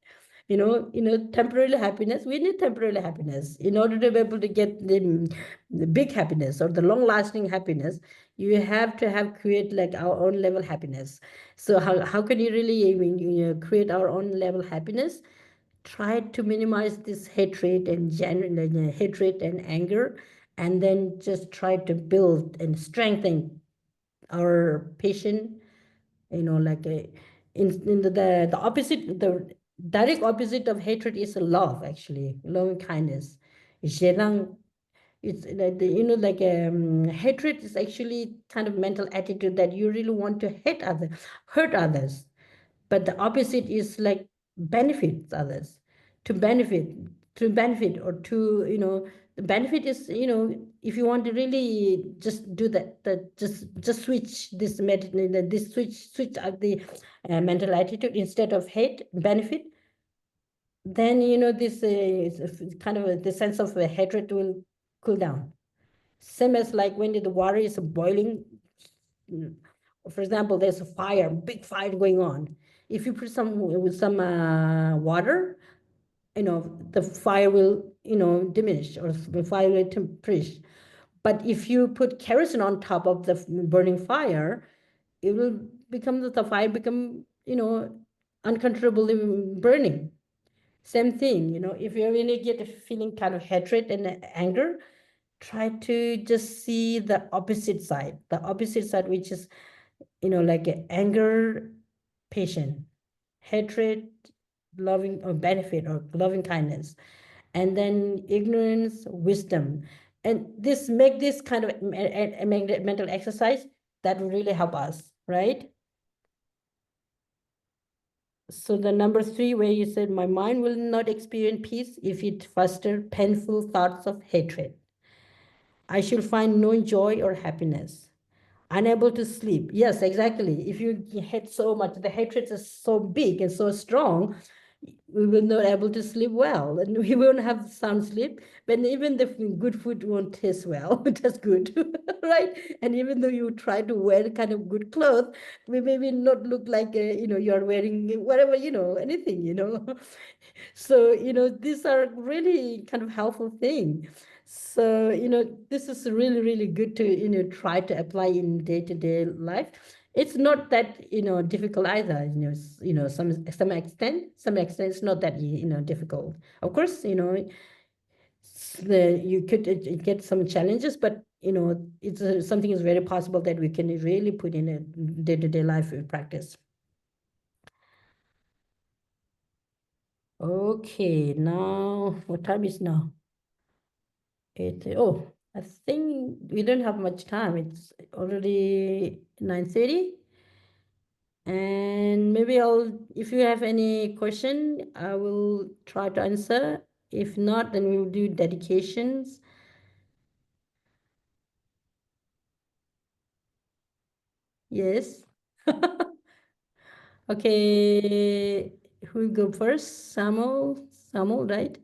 Temporary happiness, we need temporary happiness in order to be able to get the big happiness or the long lasting happiness. You have to have create like our own level happiness. So how can you really, create our own level happiness? Try to minimize this hatred and hatred and anger, and then just try to build and strengthen our patient, like in the opposite, the direct opposite of hatred is love, actually, love and kindness. Zherang, it's like like hatred is actually kind of mental attitude that you really want to hurt others, but the opposite is like benefits others, to benefit or to the benefit is if you want to really just do that just switch this switch out the mental attitude instead of hate benefit, then this kind of the sense of hatred will cool down. Same as like when the water is boiling. For example, there's a fire, big fire going on. If you put some with some water, the fire will diminish, or the fire will diminish. But if you put kerosene on top of the burning fire, it will become the fire become, uncontrollably burning. Same thing, if you really get a feeling kind of hatred and anger, try to just see the opposite side, which is, like anger, patient, hatred, loving or benefit or loving kindness, and then ignorance, wisdom. And make this kind of a mental exercise that will really help us, right? So the number 3, where you said, my mind will not experience peace if it foster painful thoughts of hatred. I shall find no joy or happiness. Unable to sleep. Yes, exactly. If you hate so much, the hatred is so big and so strong, we will not able to sleep well, and we won't have sound sleep. But even the good food won't taste well. That's good, right? And even though you try to wear kind of good clothes, we maybe not look like you're wearing whatever, anything, So, these are really kind of helpful thing. So, this is really, really good to, try to apply in day-to-day life. It's not that, difficult either, some extent it's not that, difficult. Of course, you could get some challenges, but, it's something is very possible that we can really put in a day-to-day life practice. Okay, now what time is now? Oh, I think we don't have much time. It's already 9:30. And maybe if you have any question, I will try to answer. If not, then we will do dedications. Yes. Okay, who will go first? Samuel, right?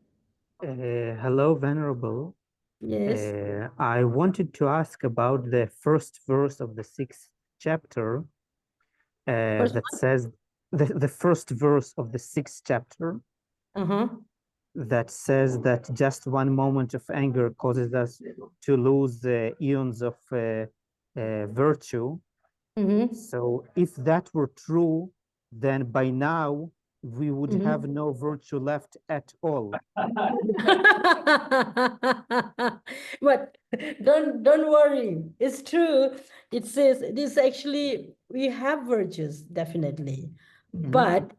Hello, Venerable. Yes. I wanted to ask about the first verse of the 6th chapter First that says, the first verse of the 6th chapter Uh-huh. that says that just one moment of anger causes us to lose the eons of virtue. Mm-hmm. So if that were true, then by now we would Mm-hmm. have no virtue left at all. But don't worry, it's true. It says this actually, we have virtues, definitely, but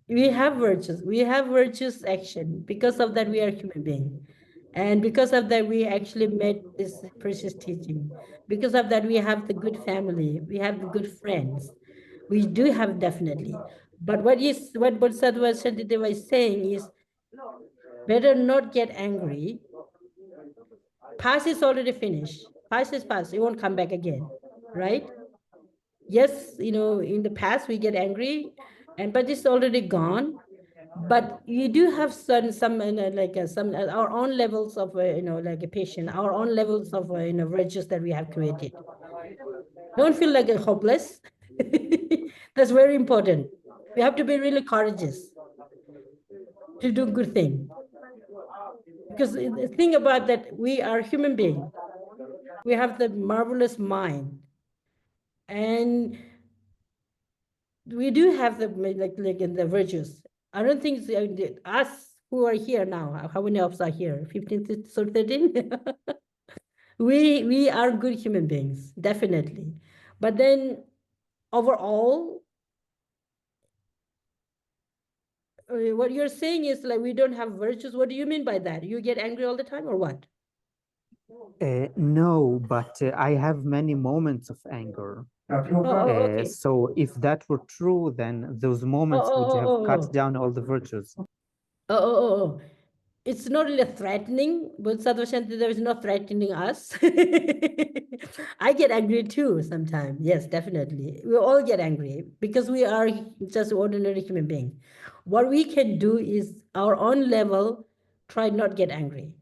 we have virtues action. Because of that, we are human being, and because of that, we actually met this precious teaching. Because of that, we have the good family, we have the good friends, we do have, definitely. But what Bodhisattva Shantideva is saying is, better not get angry. Past is already finished. Past is past. It won't come back again, right? Yes, in the past we get angry, but it's already gone. But you do have some like some our own levels of like a patient, our own levels of virtues that we have created. Don't feel like a hopeless. That's very important. We have to be really courageous to do good thing. Because the thing about that, we are human being. We have the marvelous mind, and we do have the like in the virtues. I don't think us who are here now. How many of us are here? 15 or 13. We are good human beings, definitely. But then overall, what you're saying is like we don't have virtues. What do you mean by that? You get angry all the time, or what? No, but I have many moments of anger. Okay. So if that were true, then those Oh, moments oh, would oh, have oh, cut oh. down all the virtues. Oh. It's not really threatening, but Sadhu Shantideva is not threatening us. I get angry too sometimes. Yes, definitely. We all get angry because we are just ordinary human being. What we can do is our own level, try not get angry.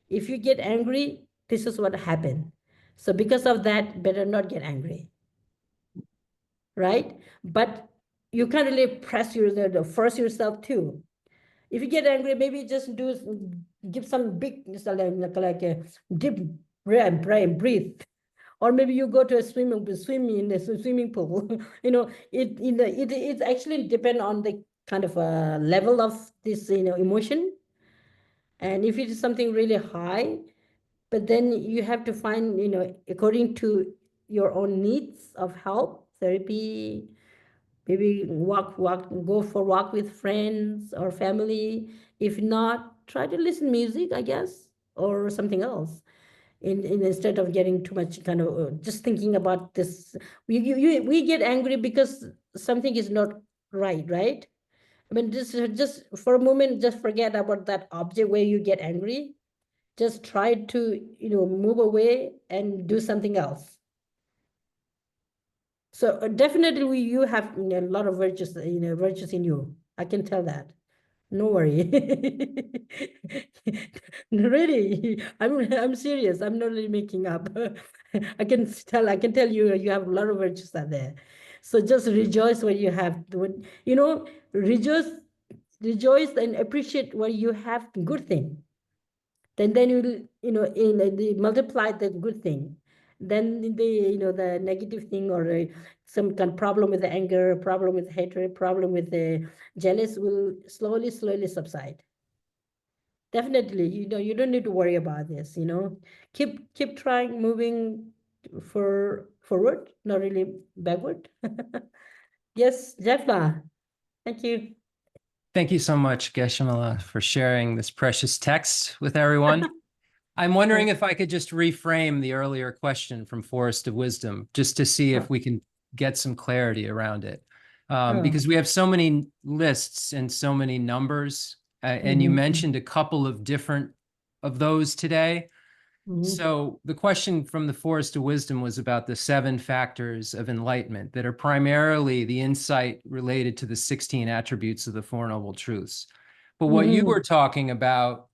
If you get angry, this is what happened. So because of that, better not get angry, right? But you can't really force yourself too. If you get angry, maybe just give some big, like a dip, breathe. Or maybe you go to a swim in a swimming pool. It actually depend on the kind of a level of this emotion. And if it is something really high, but then you have to find, according to your own needs of help, therapy, maybe go for walk with friends or family. If not, try to listen music, I guess, or something else. Instead of getting too much kind of just thinking about this, we get angry because something is not right. I mean, just for a moment, just forget about that object where you get angry. Just try to move away and do something else. So definitely you have a lot of virtues in you. I can tell that. No worry. Really, I'm serious. I'm not really making up. I can tell you have a lot of virtues out there. So just rejoice what you have. Rejoice and appreciate what you have, good thing. Then you multiply the good thing. Then the negative thing, or some kind of problem with the anger, problem with hatred, problem with the jealous will slowly subside. Definitely, you don't need to worry about this. Keep trying, moving forward, not really backward. Yes, Jeffla, thank you. Thank you so much, Geshema, for sharing this precious text with everyone. I'm wondering if I could just reframe the earlier question from Forest of Wisdom, just to see if we can get some clarity around it. Because we have so many lists and so many numbers, and you mentioned a couple of different of those today. So the question from the Forest of Wisdom was about the 7 factors of enlightenment that are primarily the insight related to the 16 attributes of the Four Noble Truths. But what you were talking about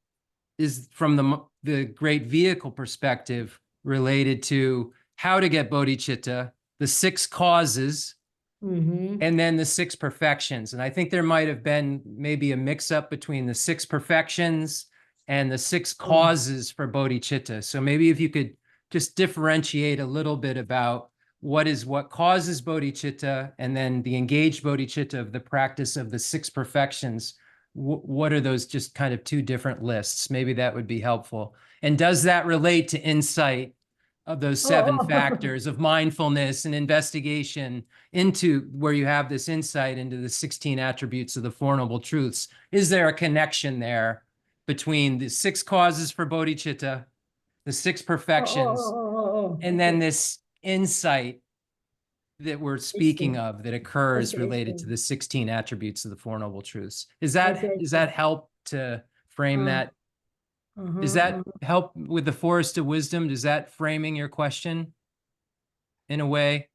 is from the great vehicle perspective related to how to get bodhicitta, the 6 causes, and then the 6 perfections. And I think there might have been maybe a mix-up between the 6 perfections and the 6 causes for bodhicitta. So maybe if you could just differentiate a little bit about what causes bodhicitta, and then the engaged bodhicitta of the practice of the 6 perfections. What are those, just kind of 2 different lists? Maybe that would be helpful. And does that relate to insight of those 7 factors of mindfulness and investigation into where you have this insight into the 16 attributes of the Four Noble Truths? Is there a connection there between the 6 causes for bodhicitta, the 6 perfections, and then this insight that we're speaking of that occurs related to the 16 attributes of the Four Noble Truths? Does that help to frame that? Does that help with the Forest of Wisdom? Does that framing your question in a way?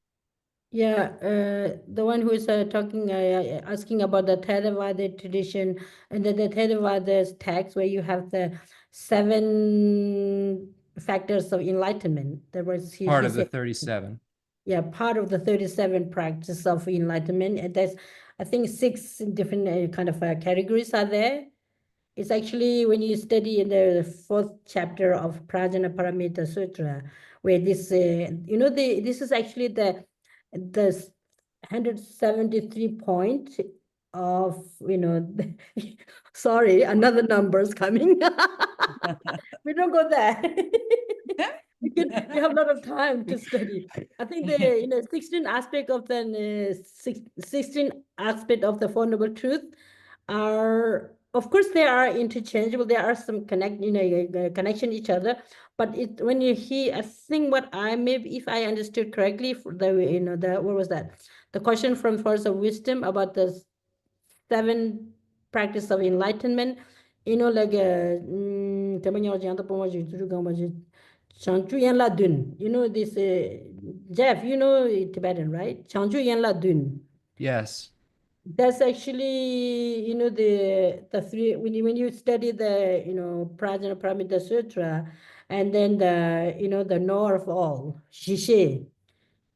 Yeah, the one who is talking, asking about the Theravada tradition, and the Theravada's text where you have the 7 factors of enlightenment. There was Part of the 37. Yeah, part of the 37 practice of enlightenment. And there's, I think, 6 different kind of categories are there. It's actually when you study in the 4th chapter of Prajna Paramita Sutra, where this, this is actually the 173 point of, sorry, another number's coming. We don't go there. We have a lot of time to study. I think the 16 aspect of the 16 aspect of the Four Noble Truth are, of course, they are interchangeable. There are some connection each other. But when you hear, I think if I understood correctly, what was that? The question from Force of Wisdom about the 7 practice of enlightenment. Like Shantideva Lhadron. This Jeff, Tibetan, right? Shantideva Lhadron. Yes. That's actually, the 3, when you study the, Prajna Paramita Sutra, and then the knower of all, Shishe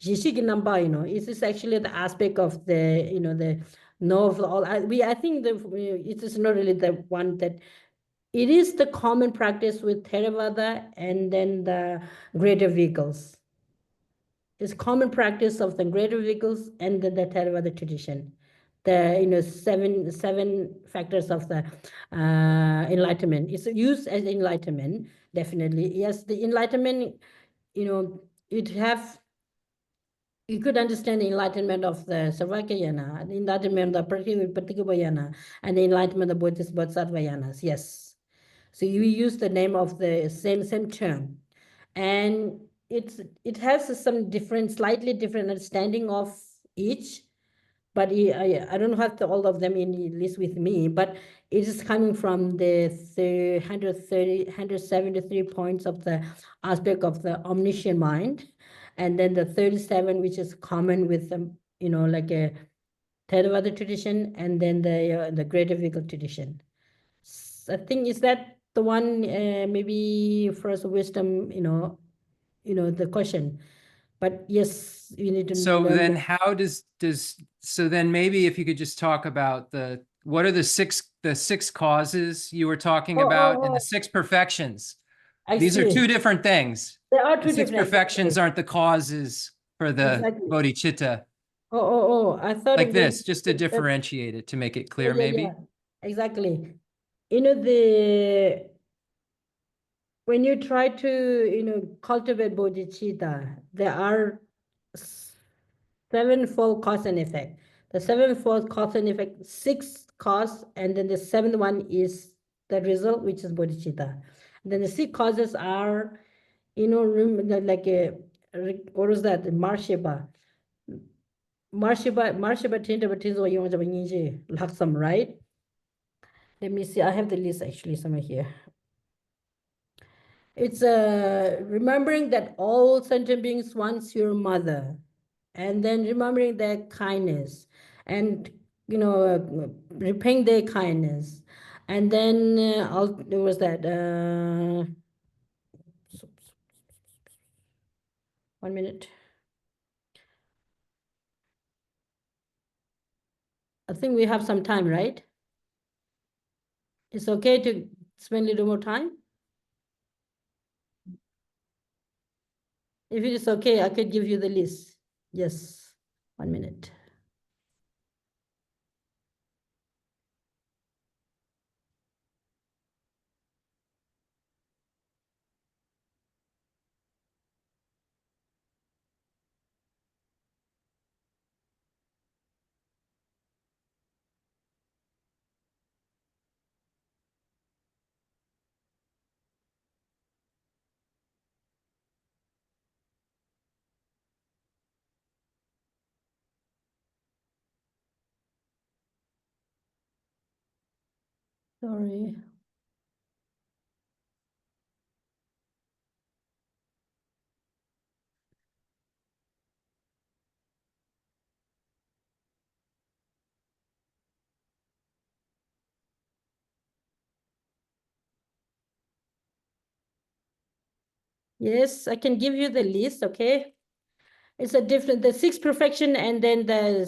Ginamba, it is actually the aspect of the, the know of all. I think it is not really the one that it is the common practice with Theravada and then the greater vehicles. It's common practice of the greater vehicles and the Theravada tradition. The seven factors of the enlightenment. It's used as enlightenment, definitely. Yes, the enlightenment, you could understand the enlightenment of the Sarvakayana, the enlightenment of the Pratyabhayana, and the enlightenment of the Bodhisattvayanas. Yes. So you use the name of the same term. And it has some slightly different understanding of each, but I don't have all of them in list with me, but it is coming from the 173 points of the aspect of the omniscient mind, and then the 37, which is common with them, like a Theravada tradition, and then the greater vehicle tradition. I think is that the one maybe first wisdom, the question. But yes, you need to So learn then that. how so then maybe if you could just talk about what are the six causes you were talking about and the six perfections? I These are see. two different things. There are The two six different. perfections aren't the causes for the Exactly. bodhicitta. I thought Like of this, just to differentiate it, to make it clear, maybe. Yeah, exactly. When you try to, cultivate bodhicitta, there are sevenfold cause and effect. The sevenfold cause and effect, six cause, and then the seventh one is the result, which is bodhicitta. Then the six causes are, like what was that? Marshiba. Marshiba Tinta Batinzo Yonja Laksam, right? Let me see. I have the list actually somewhere here. It's remembering that all sentient beings once your mother, and then remembering their kindness, and repaying their kindness, and then there was that. 1 minute. I think we have some time, right? It's okay to spend a little more time. If it is okay, I could give you the list. Yes, 1 minute. Sorry. Yes, I can give you the list, okay? It's the six perfection and then the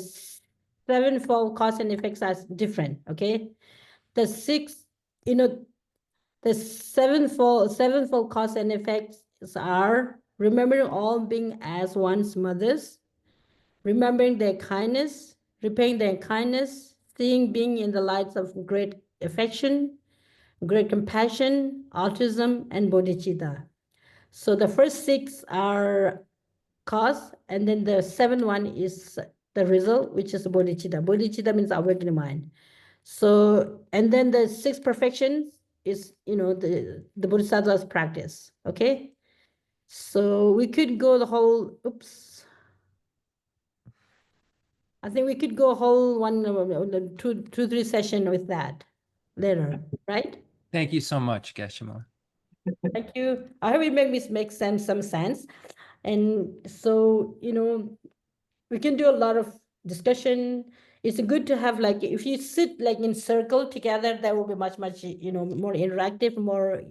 sevenfold cause and effects are different, okay? The six, the sevenfold cause and effects are remembering all being as one's mothers, remembering their kindness, repaying their kindness, seeing being in the lights of great affection, great compassion, autism, and bodhicitta. So the first six are cause, and then the seventh one is the result, which is bodhicitta. Bodhicitta means awakening mind. So, and then the six perfections is, the Bodhisattva's practice, okay? So we could go the whole, oops. I think we could go a whole two, 3 session with that later, right? Thank you so much, Geshema. Thank you. I hope it makes some sense. And so, we can do a lot of discussion. It's good to have if you sit in circle together, that will be much more interactive, more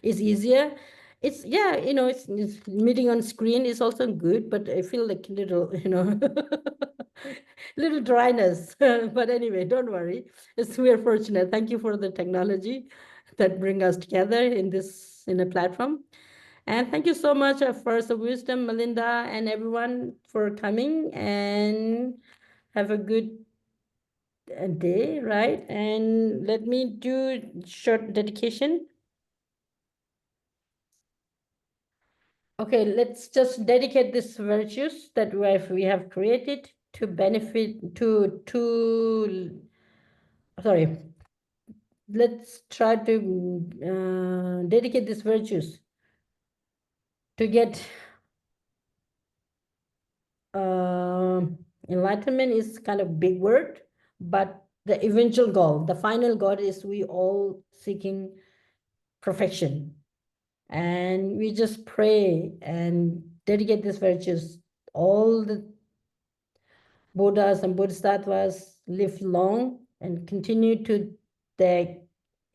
it's easier. It's it's meeting on screen is also good, but I feel like a little little dryness. But anyway, don't worry. We're fortunate. Thank you for the technology. that bring us together in this a platform. And thank you so much, Forest of Wisdom, Melinda, and everyone for coming, and have a good day, right? And let me do short dedication. Okay, let's just dedicate these virtues that we have created to benefit sorry, let's try to dedicate these virtues to get enlightenment is kind of big word, but the eventual goal, the final goal is we all seeking perfection. And we just pray and dedicate these virtues. All the Buddhas and Bodhisattvas live long and continue to their,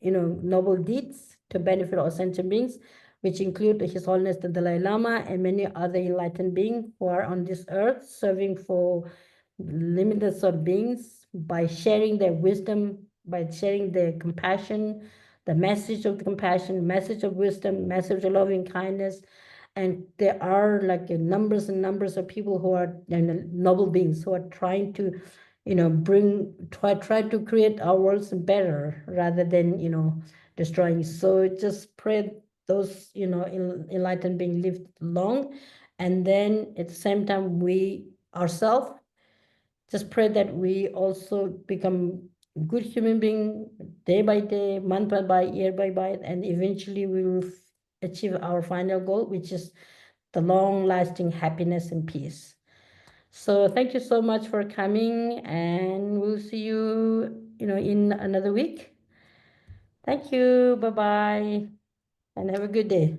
noble deeds to benefit all sentient beings, which include His Holiness the Dalai Lama and many other enlightened beings who are on this earth serving for limitless of beings by sharing their wisdom, by sharing their compassion, the message of the compassion, message of wisdom, message of loving kindness. And there are like numbers and numbers of people who are noble beings who are trying to, try to create our worlds better rather than, destroying. So just pray those, enlightened beings live long. And then at the same time, we ourselves just pray that we also become good human being day by day, month by year by, and eventually we will achieve our final goal, which is the long-lasting happiness and peace. So thank you so much for coming, and we'll see you, in another week. Thank you. Bye-bye, and have a good day.